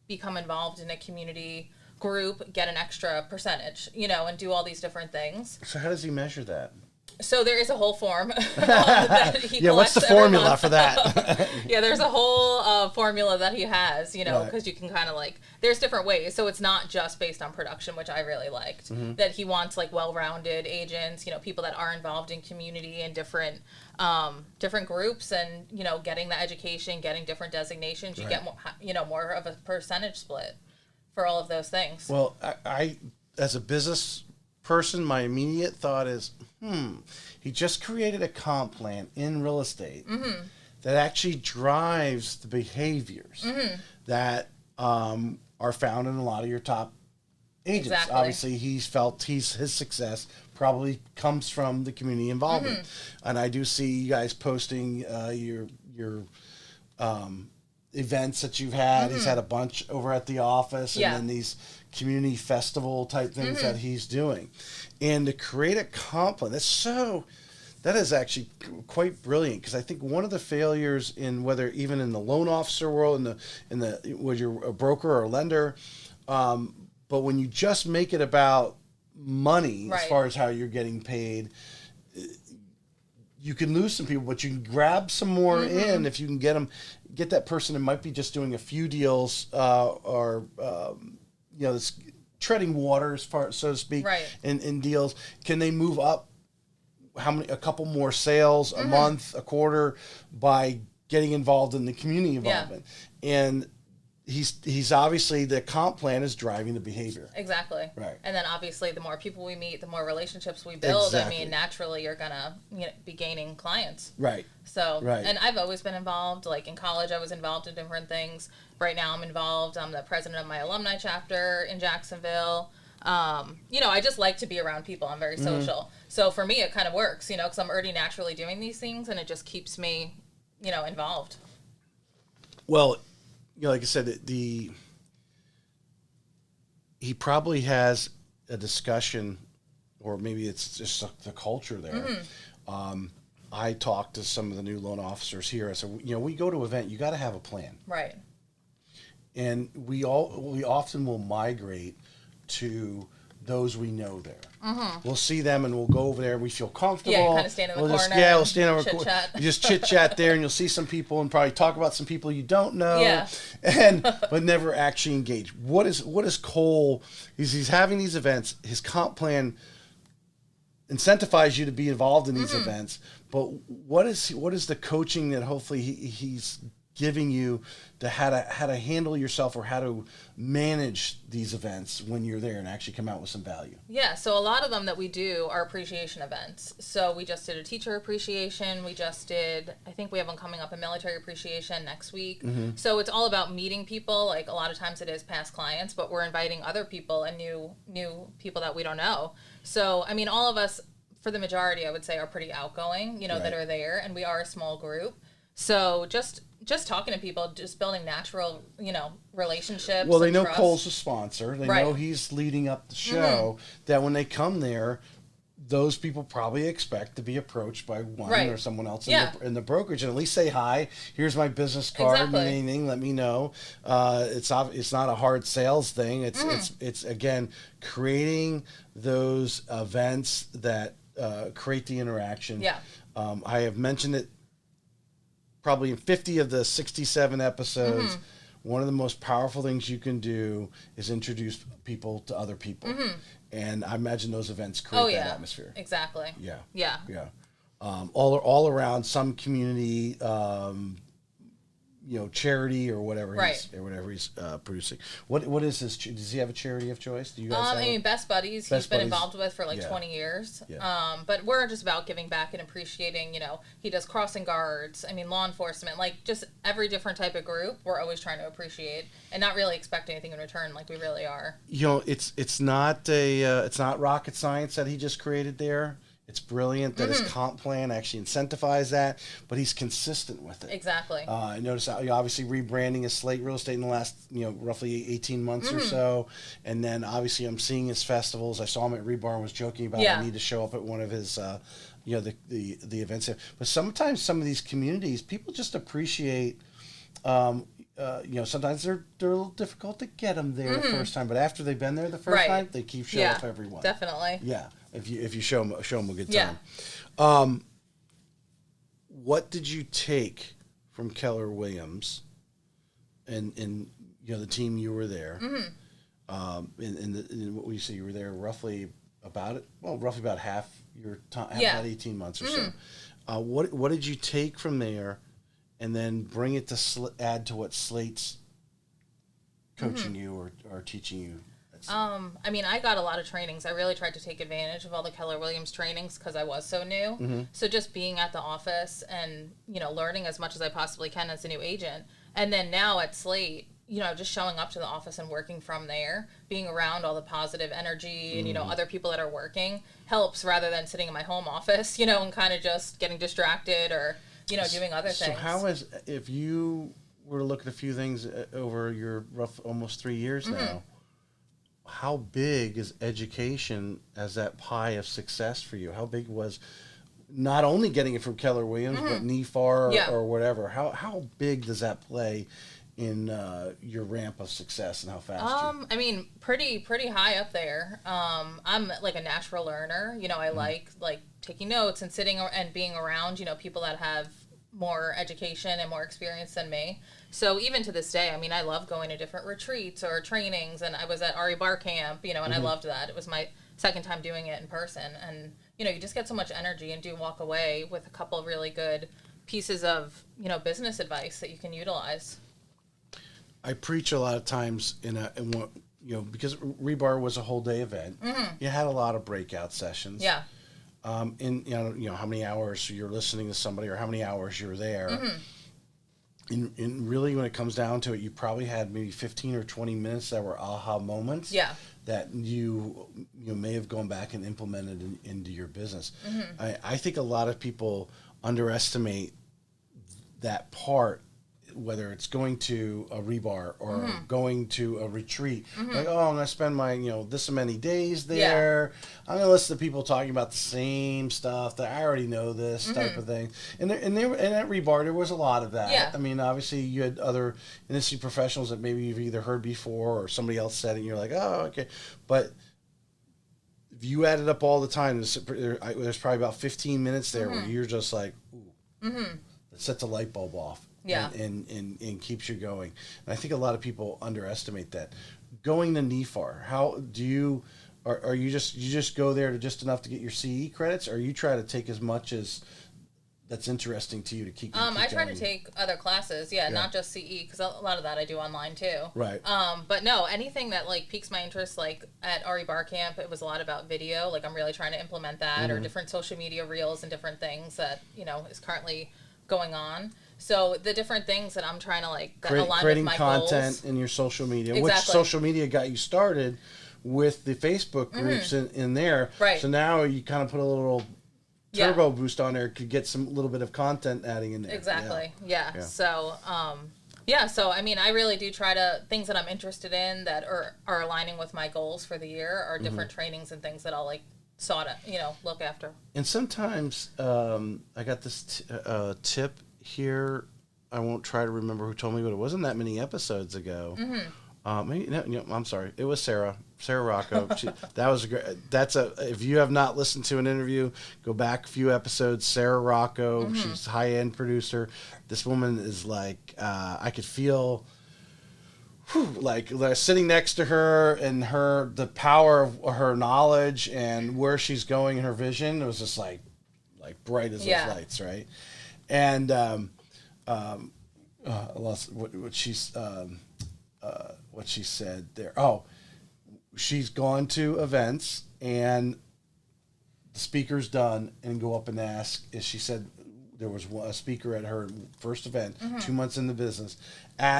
become involved in a community group, get an extra percentage, and do all these different things. So how does he measure that? So there is a whole form that he what's the formula for that? Yeah, there's a whole formula that he has, because you can kind of there's different ways. So it's not just based on production, which I really liked. That he wants well-rounded agents, people that are involved in community and different groups, and getting the education, getting different designations. You get more, more of a percentage split for all of those things. Well, I as a business person, my immediate thought is, he just created a comp plan in real estate that actually drives the behaviors that are found in a lot of your top agents. Exactly. Obviously, his success probably comes from the community involvement. And I do see you guys posting your events that you've had. He's had a bunch over at the office, and then these community festival type things that he's doing. And to create a comp plan, that is actually quite brilliant, because I think one of the failures in whether even in the loan officer world, whether you're a broker or a lender, but when you just make it about money as far as how you're getting paid, you can lose some people, but you can grab some more in if you can get that person that might be just doing a few deals or this treading waters, so to speak, in deals. Can they move up a couple more sales a month, a quarter, by getting involved in the community involvement? And he's obviously, the comp plan is driving the behavior. Exactly. Right. And then obviously the more people we meet, the more relationships we build. Exactly. I mean, naturally you're gonna be gaining clients. Right. So, and I've always been involved. Like in college, I was involved in different things. Right now I'm involved. I'm the president of my alumni chapter in Jacksonville. I just like to be around people. I'm very social. So for me, it kind of works, because I'm already naturally doing these things, and it just keeps me, involved. Well, like I said, he probably has a discussion, or maybe it's just the culture there. I talked to some of the new loan officers here. I said, we go to an event, you got to have a plan. Right. And we often will migrate to those we know there. We'll see them and we'll go over there and we feel comfortable. Yeah, you kind of stand in the corner. We'll stand over chit-chat. You just chit-chat there, and you'll see some people and probably talk about some people you don't know. Yeah. But never actually engage. What is Cole? He's having these events. His comp plan incentivizes you to be involved in these events. But what is the coaching that hopefully he's giving you the how to handle yourself or how to manage these events when you're there and actually come out with some value. Yeah, so a lot of them that we do are appreciation events. So we just did a teacher appreciation. We just did, I think we have one coming up, a military appreciation next week. So it's all about meeting people. Like a lot of times it is past clients, but we're inviting other people and new people that we don't know. So, I mean, all of us, for the majority, I would say, are pretty outgoing, that are there, and we are a small group. So just talking to people, just building natural, relationships. Well, they and know trust. Cole's a sponsor. They know he's leading up the show. That when they come there, those people probably expect to be approached by one or someone else in the brokerage, and at least say hi. Here's my business card. Need anything? Let me know. It's not a hard sales thing. It's again creating those events that create the interaction. Yeah. I have mentioned it probably in 50 of the 67 episodes. One of the most powerful things you can do is introduce people to other people. And I imagine those events create that atmosphere. Exactly. Yeah. All around some community, charity or whatever he's producing. What is his? Does he have a charity of choice? Do you guys? I mean, Best Buddies. He's been involved with for 20 years. Yeah. But we're just about giving back and appreciating. He does crossing guards. I mean, law enforcement. Like just every different type of group. We're always trying to appreciate and not really expect anything in return. Like we really are. It's not rocket science that he just created there. It's brilliant that his comp plan actually incentivizes that, but he's consistent with it. Exactly. I noticed obviously rebranding his Slate Real Estate in the last roughly 18 months or so, and then obviously I'm seeing his festivals. I saw him at Rebar and was joking about I need to show up at one of his the events. But sometimes some of these communities, people just appreciate. Sometimes they're a little difficult to get them there the first time, but after they've been there the first time, they keep showing up everyone. Definitely. Yeah. If you show them a good time. Yeah. What did you take from Keller Williams and the team you were there? In what we say you were there roughly about half your time, about 18 months or so. What did you take from there, and then bring it to add to what Slate's coaching you or teaching you? I mean, I got a lot of trainings. I really tried to take advantage of all the Keller Williams trainings because I was so new. So just being at the office and, learning as much as I possibly can as a new agent. And then now at Slate, just showing up to the office and working from there, being around all the positive energy and, other people that are working helps rather than sitting in my home office, and kind of just getting distracted or, doing other things. So if you were to look at a few things over your rough almost 3 years now, how big is education as that pie of success for you? How big was not only getting it from Keller Williams, but NEFAR or whatever? How big does that play in your ramp of success and how fast I mean, pretty high up there. I'm like a natural learner. I like taking notes and sitting and being around, people that have more education and more experience than me. So even to this day, I mean, I love going to different retreats or trainings, and I was at Ari Bar Camp, and I loved that. It was my second time doing it in person, and you just get so much energy and do walk away with a couple of really good pieces of business advice that you can utilize. I preach a lot of times because Rebar was a whole day event. You had a lot of breakout sessions. Yeah. In how many hours you're listening to somebody or how many hours you're there. And really, when it comes down to it, you probably had maybe 15 or 20 minutes that were aha moments. Yeah. That you may have gone back and implemented into your business. I think a lot of people underestimate that part, whether it's going to a rebar or going to a retreat. Like, oh, I'm going to spend my, this many days there. I'm going to listen to people talking about the same stuff that I already know this type of thing. And at rebar, there was a lot of that. Yeah. I mean, obviously you had other industry professionals that maybe you've either heard before or somebody else said it and you're like, oh, okay. But if you added up all the time, there's probably about 15 minutes there where you're just like, ooh, it sets a light bulb off. Yeah. And keeps you going. And I think a lot of people underestimate that. Going to NEFAR, how do you just go there to just enough to get your CE credits, or you try to take as much as that's interesting to you to keep I try going? to take other classes, not just CE, because a lot of that I do online too. Right. But no, anything that like piques my interest, like at RE Bar Camp, it was a lot about video. Like I'm really trying to implement that, or different social media reels and different things that is currently going on. So the different things that I'm trying to like that align creating with my content goals. in your social media, Exactly. which social media got you started with the Facebook groups in there. Right. So now you kind of put a little turbo boost on there, could get some little bit of content adding in there. Exactly. Yeah. So, so I mean, I really do try to things that I'm interested in that are aligning with my goals for the year, or different trainings and things that I'll like look after. And sometimes I got this tip here. I won't try to remember who told me, but it wasn't that many episodes ago. Maybe, no, I'm sorry. It was Sarah Rocco. That was a great. If you have not listened to an interview, go back a few episodes. Sarah Rocco, she's a high-end producer. This woman is like, I could feel, like sitting next to her and the power of her knowledge and where she's going and her vision. It was just like bright as those lights, right? And I lost what she's. What she said there. Oh, she's gone to events and the speaker's done and go up and ask. As she said, there was a speaker at her first event, 2 months in the business.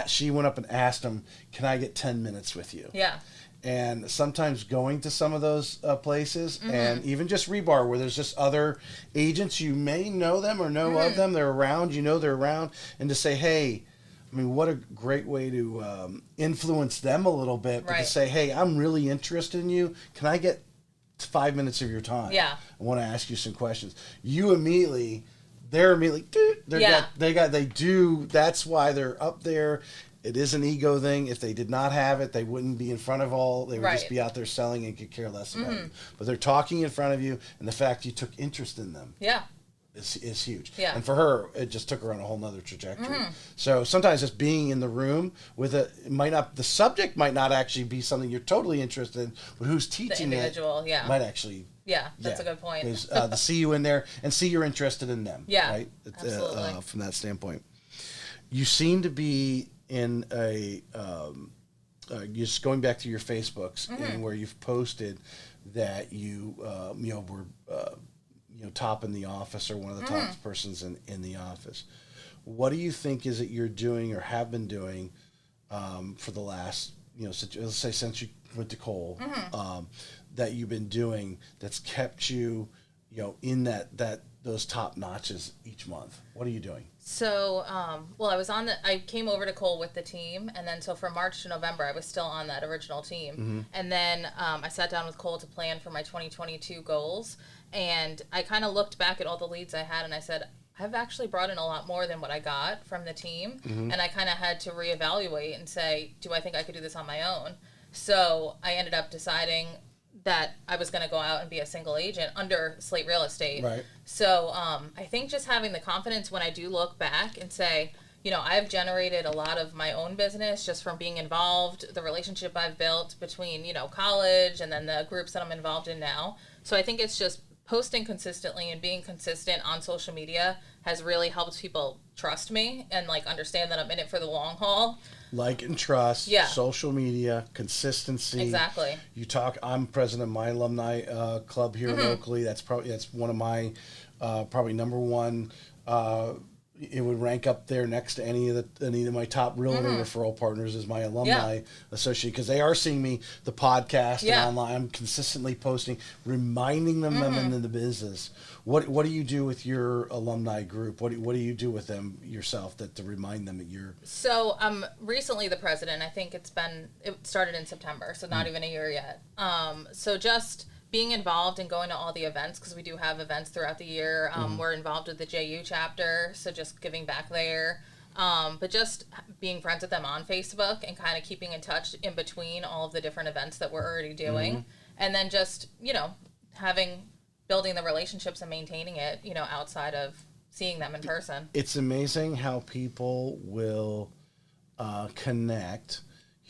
She went up and asked him, "Can I get 10 minutes with you?" Yeah. And sometimes going to some of those places, and even just Rebar, where there's just other agents, you may know them or know of them. They're around. They're around, and to say, "Hey." I mean, what a great way to influence them a little bit, but to say, "Hey, I'm really interested in you. Can I get 5 minutes of your time? Yeah. I want to ask you some questions." They're immediately, they do. That's why they're up there. It is an ego thing. If they did not have it, they wouldn't be in front of all. They would just be out there selling and could care less about you. But they're talking in front of you, and the fact you took interest in them. Yeah. Is huge. Yeah. And for her, it just took her on a whole nother trajectory. So sometimes just being in the room with the subject might not actually be something you're totally interested in, but who's teaching the individual, might actually. Yeah, that's a good point. To see you in there and see you're interested in them. Yeah, right? absolutely. From that standpoint. You seem to be in just going back to your Facebooks and where you've posted that you were top in the office or one of the top persons in the office. What do you think is it you're doing or have been doing for the last, let's say since you went to Cole, that you've been doing that's kept you, in those top notches each month? What are you doing? So, I came over to Cole with the team, and then so from March to November, I was still on that original team. And then I sat down with Cole to plan for my 2022 goals, and I kind of looked back at all the leads I had, and I said, I've actually brought in a lot more than what I got from the team, and I kind of had to reevaluate and say, do I think I could do this on my own? So I ended up deciding that I was going to go out and be a single agent under Slate Real Estate. Right. So I think just having the confidence when I do look back and say, I've generated a lot of my own business just from being involved, the relationship I've built between, college and then the groups that I'm involved in now. So I think it's just posting consistently and being consistent on social media has really helped people trust me and understand that I'm in it for the long haul. Like and trust, social media, consistency. Exactly. I'm president of my alumni club here locally. That's one of my probably number one. It would rank up there next to any of my top realtor referral partners is my alumni associate, because they are seeing me, the podcast and online. I'm consistently posting, reminding them I'm in the business. What do you do with your alumni group? What do you do with them yourself to remind them that you're? So I'm recently the president. I think it started in September, so not even a year yet. So just being involved and going to all the events, because we do have events throughout the year. We're involved with the JU chapter, so just giving back there. But just being friends with them on Facebook and kind of keeping in touch in between all of the different events that we're already doing. And then just, building the relationships and maintaining it, outside of seeing them in person. It's amazing how people will connect.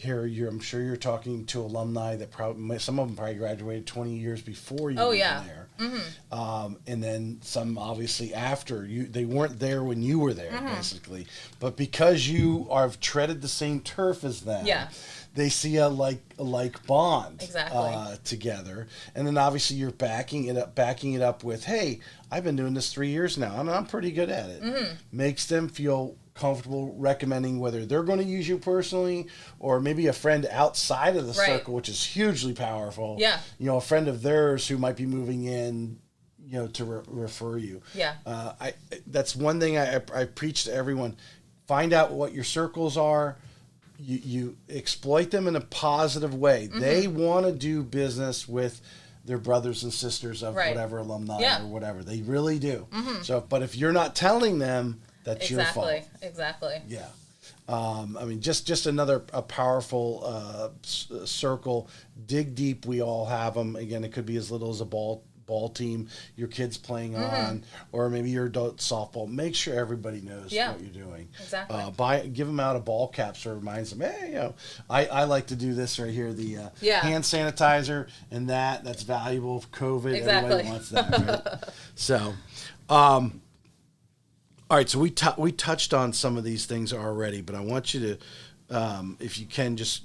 I'm sure you're talking to alumni that probably, some of them probably graduated 20 years before you Oh, were yeah. there. And then some obviously after you, they weren't there when you were there, basically. But because you have treaded the same turf as them, Yeah. they see a like bond Exactly. together. And then obviously you're backing it up with, hey, I've been doing this 3 years now and I'm pretty good at it. Makes them feel comfortable recommending whether they're going to use you personally or maybe a friend outside of the Right. circle, which is hugely powerful. Yeah. You know, a friend of theirs who might be moving in, you know, to refer you. Yeah. That's one thing I preach to everyone. Find out what your circles are. You exploit them in a positive way. They want to do business with their brothers and sisters of Right. whatever alumni Yeah. or whatever. They really do. So, but if you're not telling them, that's your fault. Exactly. Yeah. I mean, just another powerful circle. Dig deep. We all have them. Again, it could be as little as a ball team your kids playing on, or maybe your adult softball. Make sure everybody knows what you're doing. Exactly. Give them out a ball cap so it reminds them, hey, you know, I like to do this right here, the hand sanitizer, and that's valuable for COVID. Exactly. Everybody wants that. Right? So, all right, so we touched on some of these things already, but I want you to, if you can, just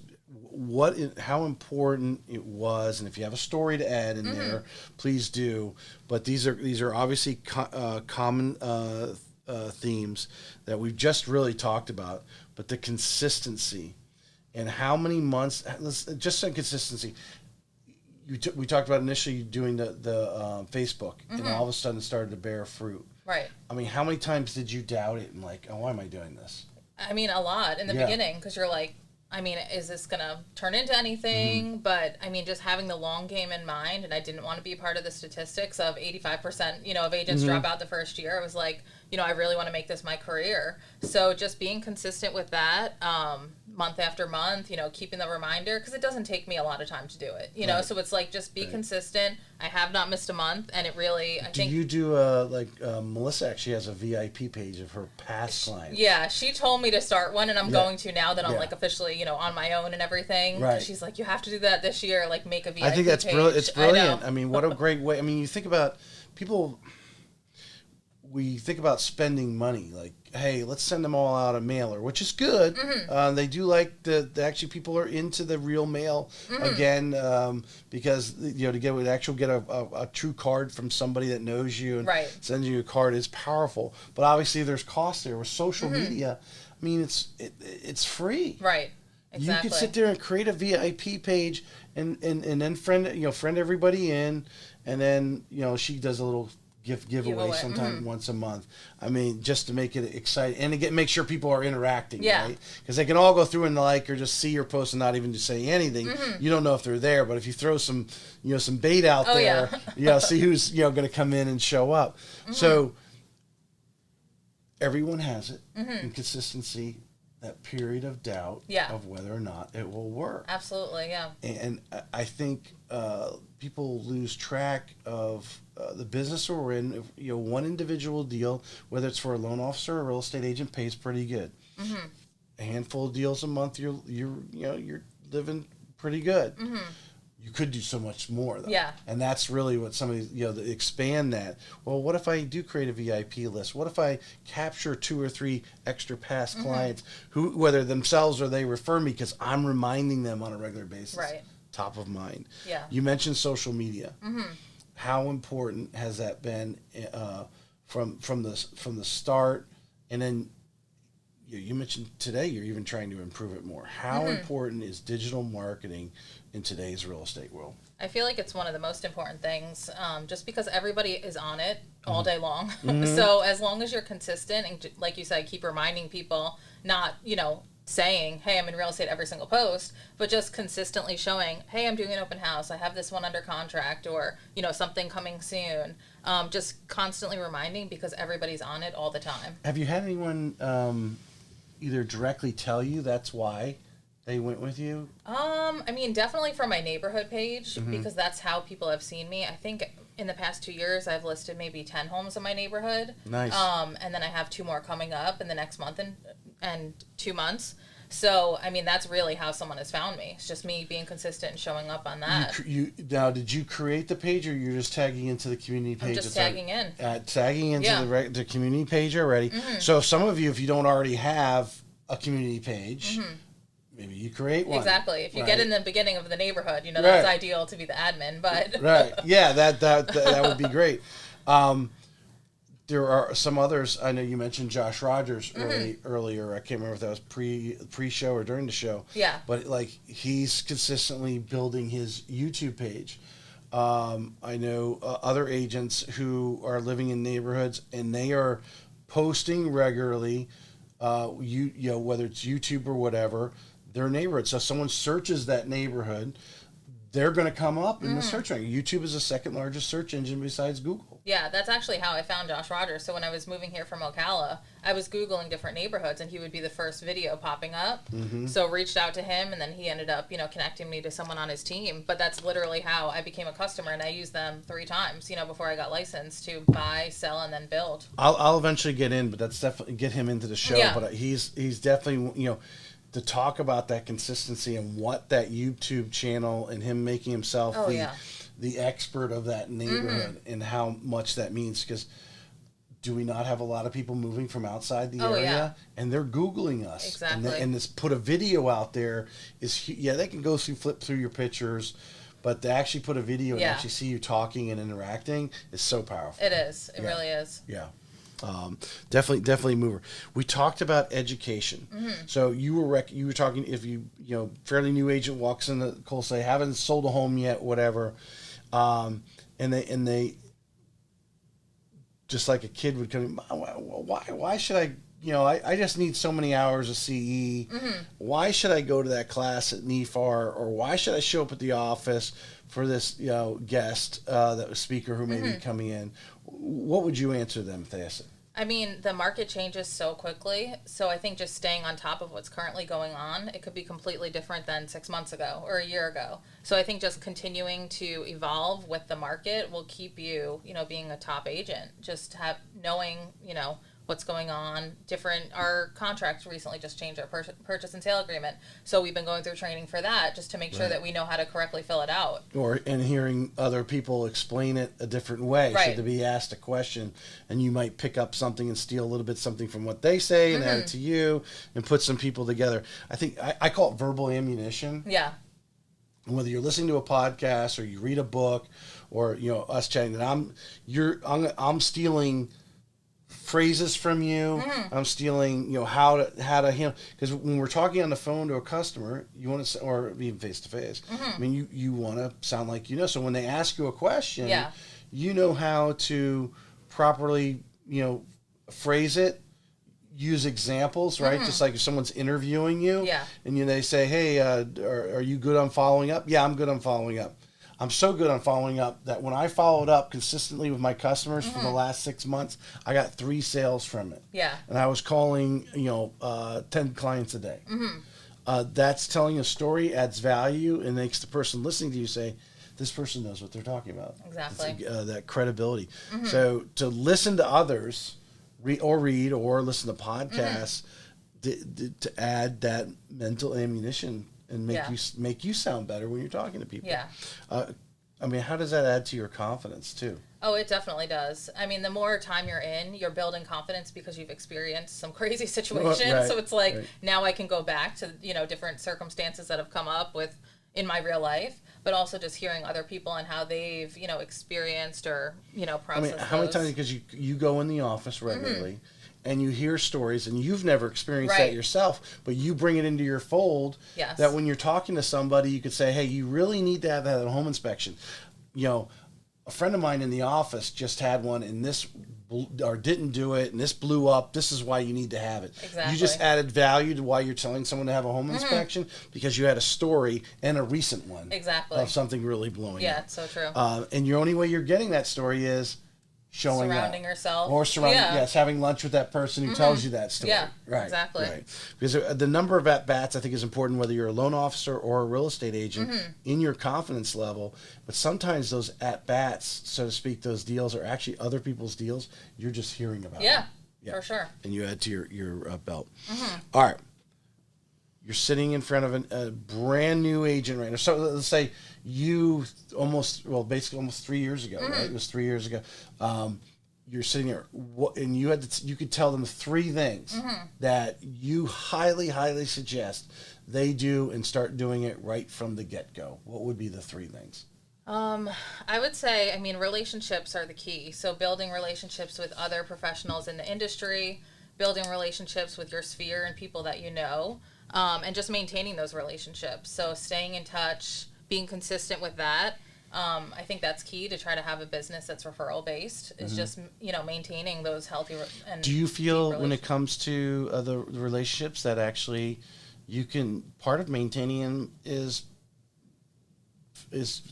how important it was, and if you have a story to add in there, please do. But these are obviously common themes that we've just really talked about. But the consistency and how many months, just on consistency. We talked about initially doing the Facebook, and all of a sudden it started to bear fruit. Right. I mean, how many times did you doubt it and like, oh, why am I doing this? I mean, a lot in the beginning, because you're like, I mean, is this going to turn into anything? But I mean, just having the long game in mind, and I didn't want to be part of the statistics of 85%, you know, of agents drop out the first year. I was like, you know, I really want to make this my career. So just being consistent with that, month after month, you know, keeping the reminder, because it doesn't take me a lot of time to do it, you know, so it's like, just be consistent. I have not missed a month, and it really, I think. Do you do, Melissa actually has a VIP page of her past clients. Yeah, she told me to start one, and I'm going to now that I'm like officially, you know, on my own and everything. Right. She's like, you have to do that this year, like make a VIP I think that's page. It's brilliant. I mean, what a great way. I mean, you think about people, we think about spending money, like, hey, let's send them all out a mailer, which is good. They do like actually people are into the real mail again, because, you know, to get a true card from somebody that knows you and sends you a card is powerful. But obviously there's cost there with social media. I mean, it's free. Right. Exactly. You can sit there and create a VIP page and then friend everybody in, and then, you know, she does a little giveaway sometime once a month. I mean, just to make it exciting and to make sure people are interacting, right? Because they can all go through and like or just see your post and not even just say anything. You don't know if they're there, but if you throw some bait out there, you know, see who's going to come in and show up. So everyone has it. Inconsistency, that period of doubt of whether or not it will work. Absolutely, yeah. And I think people lose track of the business we're in. You know, one individual deal, whether it's for a loan officer or a real estate agent, pays pretty good. A handful of deals a month, you're living pretty good. You could do so much more, though. Yeah. And that's really what somebody, expand that. Well, what if I do create a VIP list? What if I capture 2 or 3 extra past clients who, whether themselves or they refer me, because I'm reminding them on a regular basis. Right. Top of mind. Yeah. You mentioned social media. How important has that been from the start? And then you mentioned today you're even trying to improve it more. How important is digital marketing in today's real estate world? I feel like it's one of the most important things, just because everybody is on it all day long. So as long as you're consistent and, like you said, keep reminding people, not, saying, hey, I'm in real estate every single post, but just consistently showing, hey, I'm doing an open house, I have this one under contract, or, something coming soon. Just constantly reminding, because everybody's on it all the time. Have you had anyone either directly tell you that's why they went with you? I mean, definitely from my neighborhood page, because that's how people have seen me. I think in the past 2 years, I've listed maybe 10 homes in my neighborhood. Nice. And then I have 2 more coming up in the next month and 2 months. So, I mean, that's really how someone has found me. It's just me being consistent and showing up on that. Now, did you create the page, or you're just tagging into the community page? I'm just tagging in. Tagging into the community page already. So some of you, if you don't already have a community page, maybe you create one. Exactly. If you get in the beginning of the neighborhood, that's ideal to be the admin. But right, yeah, that would be great. There are some others. I know you mentioned Josh Rogers earlier. I can't remember if that was pre-show or during the show. Yeah. But like, he's consistently building his YouTube page. I know other agents who are living in neighborhoods, and they are posting regularly. Whether it's YouTube or whatever, their neighborhood. So if someone searches that neighborhood, they're going to come up in the search ranking. YouTube is the second largest search engine besides Google. Yeah, that's actually how I found Josh Rogers. So when I was moving here from Ocala, I was Googling different neighborhoods, and he would be the first video popping up. So reached out to him, and then he ended up, connecting me to someone on his team. But that's literally how I became a customer, and I used them 3 times, before I got licensed, to buy, sell, and then build. I'll eventually get in, but that's definitely get him into the show. Yeah. But he's definitely, to talk about that consistency and what that YouTube channel and him making himself the expert of that neighborhood and how much that means. Because do we not have a lot of people moving from outside the area and they're Googling us? Exactly. And this put a video out there they can go flip through your pictures, but to actually put a video and actually see you talking and interacting is so powerful. It is. It really is. Yeah. Definitely a mover. We talked about education. So you were talking, if fairly new agent walks in the call, say haven't sold a home yet, whatever, and they just like a kid would come in, why should I I just need so many hours of CE. Why should I go to that class at NEFAR, or why should I show up at the office for this guest that speaker who may be coming in? What would you answer them if they asked it? I mean, the market changes so quickly, so I think just staying on top of what's currently going on, it could be completely different than 6 months ago or a year ago. So I think just continuing to evolve with the market will keep you, being a top agent. Just knowing, what's going on. Our contracts recently just changed our purchase and sale agreement. So we've been going through training for that just to make sure that we know how to correctly fill it out. And hearing other people explain it a different way. Right. So to be asked a question, and you might pick up something and steal a little bit something from what they say and add it to you and put some people together. I think I call it verbal ammunition. Yeah. Whether you're listening to a podcast or you read a book or us chatting, that I'm stealing phrases from you. I'm stealing, how to handle, because when we're talking on the phone to a customer, you want to, or even face to face. I mean, you want to sound like So when they ask you a question, you know how to properly, phrase it, use examples, right? Just like if someone's interviewing you, and they say, "Hey, are you good on following up?" Yeah, I'm good on following up. I'm so good on following up that when I followed up consistently with my customers for the last 6 months, I got 3 sales from it. Yeah. And I was calling, 10 clients a day. That's telling a story, adds value, and makes the person listening to you say, this person knows what they're talking about. Exactly. That credibility. So to listen to others, read or listen to podcasts, to add that mental ammunition and make you sound better when you're talking to people. Yeah. I mean, how does that add to your confidence too? Oh, it definitely does. I mean, the more time you're in, you're building confidence because you've experienced some crazy situations. Right, so it's like now I can go back to different circumstances that have come up in my real life, but also just hearing other people and how they've experienced or processed. I mean, how many times, because you go in the office regularly. And you hear stories, and you've never experienced that yourself, but you bring it into your fold. Yes. That when you're talking to somebody, you could say, "Hey, you really need to have that at a home inspection." A friend of mine in the office just had one, and didn't do it, and this blew up. This is why you need to have it. Exactly. You just added value to why you're telling someone to have a home inspection because you had a story and a recent one. Exactly. Of something really blowing up. Yeah, it's so true. And the only way you're getting that story is surrounding yourself, or having lunch with that person who tells you that story. Yeah, exactly. Right. Because the number of at bats, I think, is important, whether you're a loan officer or a real estate agent, in your confidence level. But sometimes those at bats, so to speak, those deals are actually other people's deals. You're just hearing about. Yeah, for sure. And you add to your belt. All right. you're sitting in front of a brand new agent right now. So let's say you basically almost 3 years ago, right? It was 3 years ago. You're sitting there, and you could tell them 3 things that you highly, highly suggest they do and start doing it right from the get-go. What would be the 3 things? I would say, relationships are the key. So building relationships with other professionals in the industry, building relationships with your sphere and people that you know, and just maintaining those relationships. So staying in touch, being consistent with that. I think that's key to try to have a business that's referral based. Is just maintaining those healthy and. Do you feel when it comes to the relationships that actually part of maintaining them is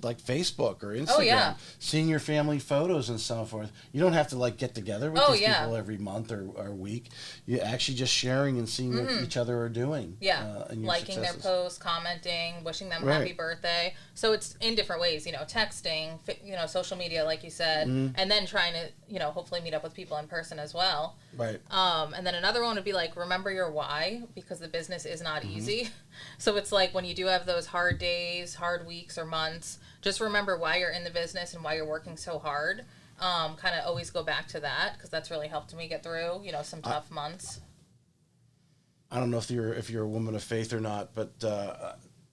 like Facebook or Instagram? Oh, yeah. Seeing your family photos and so forth. You don't have to like get together with these people every month or week. You actually just sharing and seeing what each other are doing. Yeah, and your liking successes. their posts, commenting, wishing them Right. happy birthday. So it's in different ways, texting, social media, like you said, and then trying to, hopefully meet up with people in person as well. Right. And then another one would be like, remember your why, because the business is not easy. So it's like when you do have those hard days, hard weeks or months, just remember why you're in the business and why you're working so hard. Kind of always go back to that, because that's really helped me get through, some tough months. I don't know if you're a woman of faith or not, but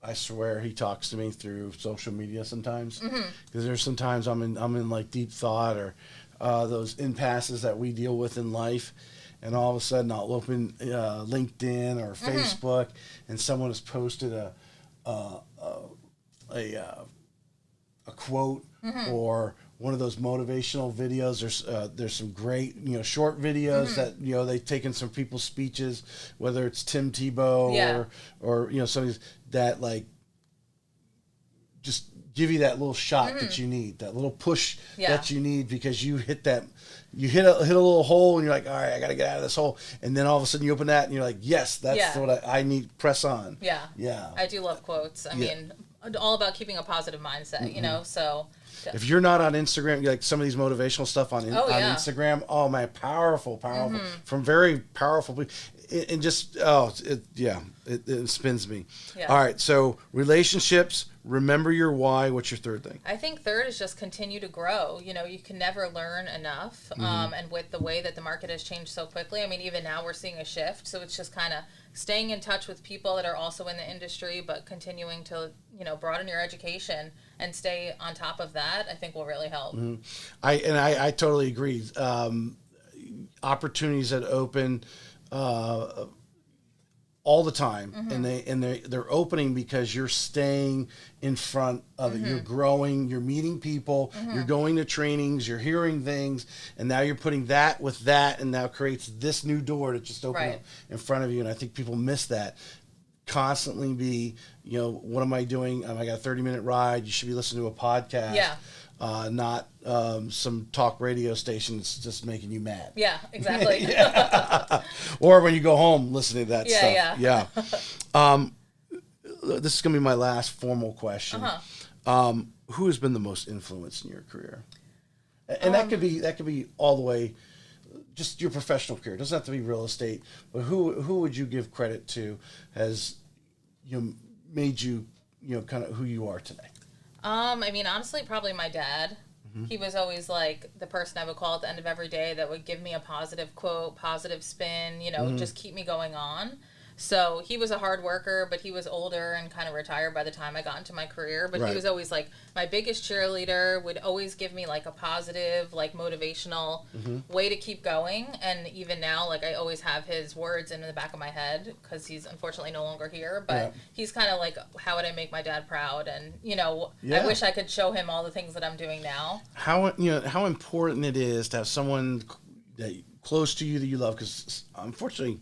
I swear he talks to me through social media sometimes. Because there's sometimes I'm in like deep thought or those impasses that we deal with in life, and all of a sudden I'll open LinkedIn or Facebook, and someone has posted a quote or one of those motivational videos. There's some great short videos that they've taken some people's speeches, whether it's Tim Tebow or some of these that like just give you that little shot that you need, that little push that you need, because you hit a little hole and you're like, all right, I got to get out of this hole, and then all of a sudden you open that and you're like, yes, that's what I need. Press on. Yeah. I do love quotes. I mean, all about keeping a positive mindset, so. If you're not on Instagram, like some of these motivational stuff on Instagram, oh my, powerful, from very powerful people, and just it spins me. Yeah. All right, so relationships. Remember your why. What's your 3rd thing? I think 3rd is just continue to grow. You can never learn enough. And with the way that the market has changed so quickly, even now we're seeing a shift. So it's just kind of staying in touch with people that are also in the industry, but continuing to, broaden your education and stay on top of that, I think will really help. I totally agree. Opportunities that open all the time, and they're opening because you're staying in front of it. You're growing, you're meeting people, you're going to trainings, you're hearing things, and now you're putting that with that, and now creates this new door to just open up in front of you. And I think people miss that. Constantly be, what am I doing? I got a 30-minute ride. You should be listening to a podcast. Yeah. Not some talk radio station that's just making you mad. Yeah, exactly. Or when you go home listening to that stuff. Yeah. This is going to be my last formal question. Who has been the most influence in your career? And that could be all the way, just your professional career. It doesn't have to be real estate, but who would you give credit to has made you kind of who you are today? Honestly, probably my dad. He was always like the person I would call at the end of every day that would give me a positive quote, positive spin, just keep me going on. So he was a hard worker, but he was older and kind of retired by the time I got into my career. But he was always like my biggest cheerleader, would always give me like a positive, like motivational way to keep going. And even now, like I always have his words in the back of my head because he's unfortunately no longer here. But he's kind of like, how would I make my dad proud? And, I wish I could show him all the things that I'm doing now. How important it is to have someone that close to you that you love, because unfortunately,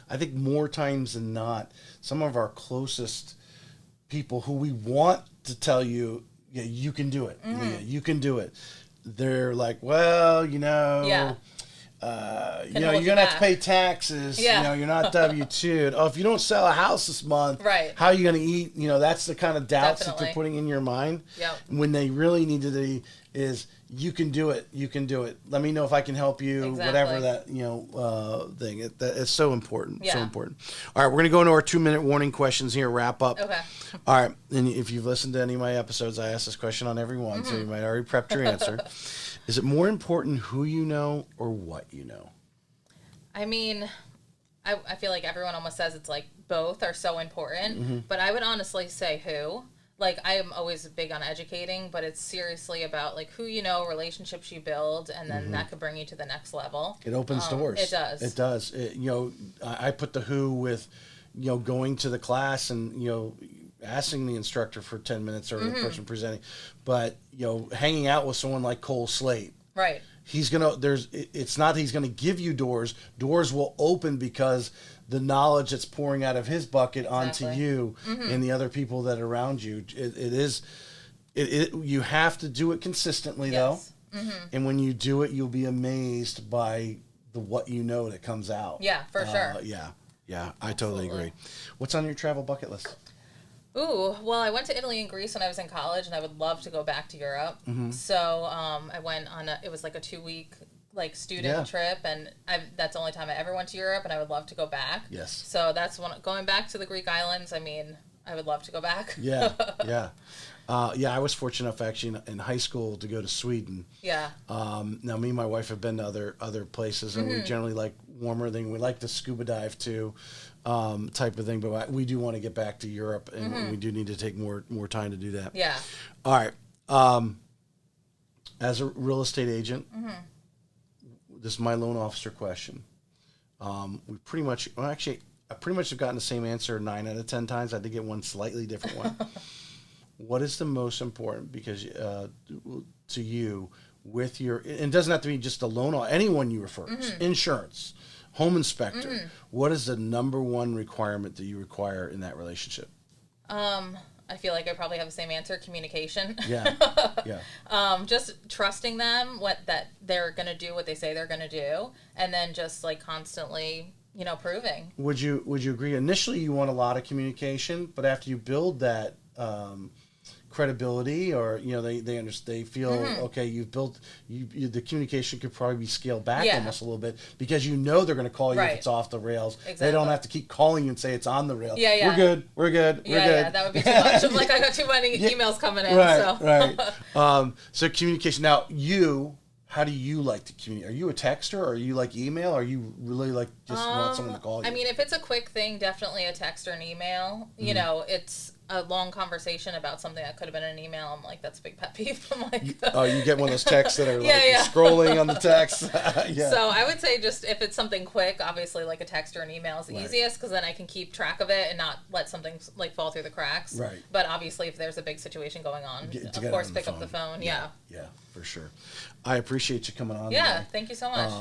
I think more times than not, some of our closest people who we want to tell you, yeah, you can do it. Yeah, you can do it. They're like, well, you're going to have to pay taxes. Yeah. You're not W-2. Oh, if you don't sell a house this month, how are you going to eat? That's the kind of doubts that they're putting in your mind. Yep. When they really need to be, is you can do it. You can do it. Let me know if I can help you. Exactly. Whatever that thing. It's so important. Yeah. So important. All right, we're gonna go into our 2-minute warning questions here. Wrap up. Okay. All right, and if you've listened to any of my episodes, I ask this question on every one, so you might already prepped your answer. Is it more important who you know or what you know? I mean, I feel like everyone almost says it's like both are so important, but I would honestly say who. Like, I am always big on educating, but it's seriously about, like, who you know, relationships you build, and then that could bring you to the next level. It opens doors. It does. It does. I put the who with, going to the class and, asking the instructor for 10 minutes or the person presenting. But, hanging out with someone like Cole Slate. Right. It's not that he's going to give you doors. Doors will open because the knowledge that's pouring out of his bucket onto you and the other people that are around you. You have to do it consistently, Yes. though. And when you do it, you'll be amazed by what you know that comes out. Yeah, for sure. Yeah, I totally agree. What's on your travel bucket list? Ooh, well, I went to Italy and Greece when I was in college, and I would love to go back to Europe. So I went on it was like a 2-week student trip, and that's the only time I ever went to Europe, and I would love to go back. Yes. So that's going back to the Greek islands. I mean, I would love to go back. Yeah. I was fortunate enough actually in high school to go to Sweden. Yeah. Now me and my wife have been to other places, and we generally like warmer thing. We like to scuba dive too, type of thing. But we do want to get back to Europe, and we do need to take more time to do that. Yeah. All right. As a real estate agent, this is my loan officer question. I pretty much have gotten the same answer 9 out of 10 times. I did get one slightly different one. What is the most important to you with your? And it doesn't have to be just a loan. Anyone you refer, insurance, home inspector. What is the number one requirement that you require in that relationship? I feel like I probably have the same answer: communication. Yeah. Just trusting them, that they're going to do what they say they're going to do, and then just pconstantly, proving. Would you agree? Initially, you want a lot of communication, but after you build that credibility, or they feel okay, you've built the communication could probably be scaled back almost a little bit, because they're going to call you if it's off the rails. Exactly. They don't have to keep calling you and say it's on the rails. We're good. We're good. Yeah, that would be too much. I'm I got too many emails coming in. Right. So communication. Now, how do you like to communicate? Are you a texter, or are you like email? Or are you really just want someone to call you? I mean, if it's a quick thing, definitely a text or an email. It's a long conversation about something that could have been an email. I'm like, that's a big pet peeve. I'm like, oh, you get one of those texts that are scrolling on the text. So I would say just if it's something quick, obviously a text or an email is the easiest, because then I can keep track of it and not let something fall through the cracks. Right. But obviously, if there's a big situation going on, of course, pick up the phone. Yeah, for sure. I appreciate you coming on. Yeah, today. Thank you so much.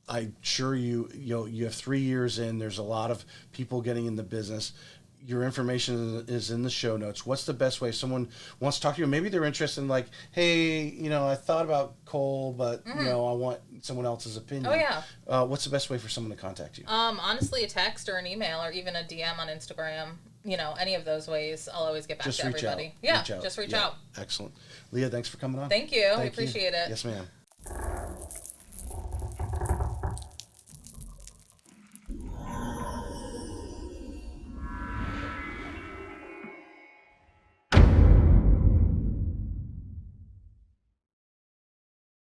I'm sure you have 3 years in. There's a lot of people getting in the business. Your information is in the show notes. What's the best way if someone wants to talk to you? Maybe they're interested in hey, I thought about Cole, but I want someone else's opinion. Oh yeah. What's the best way for someone to contact you? Honestly, a text or an email, or even a DM on Instagram. Any of those ways, I'll always get back to everybody. Just reach out. Out. Excellent. Leah, thanks for coming on. Thank you. I appreciate it. Yes, ma'am.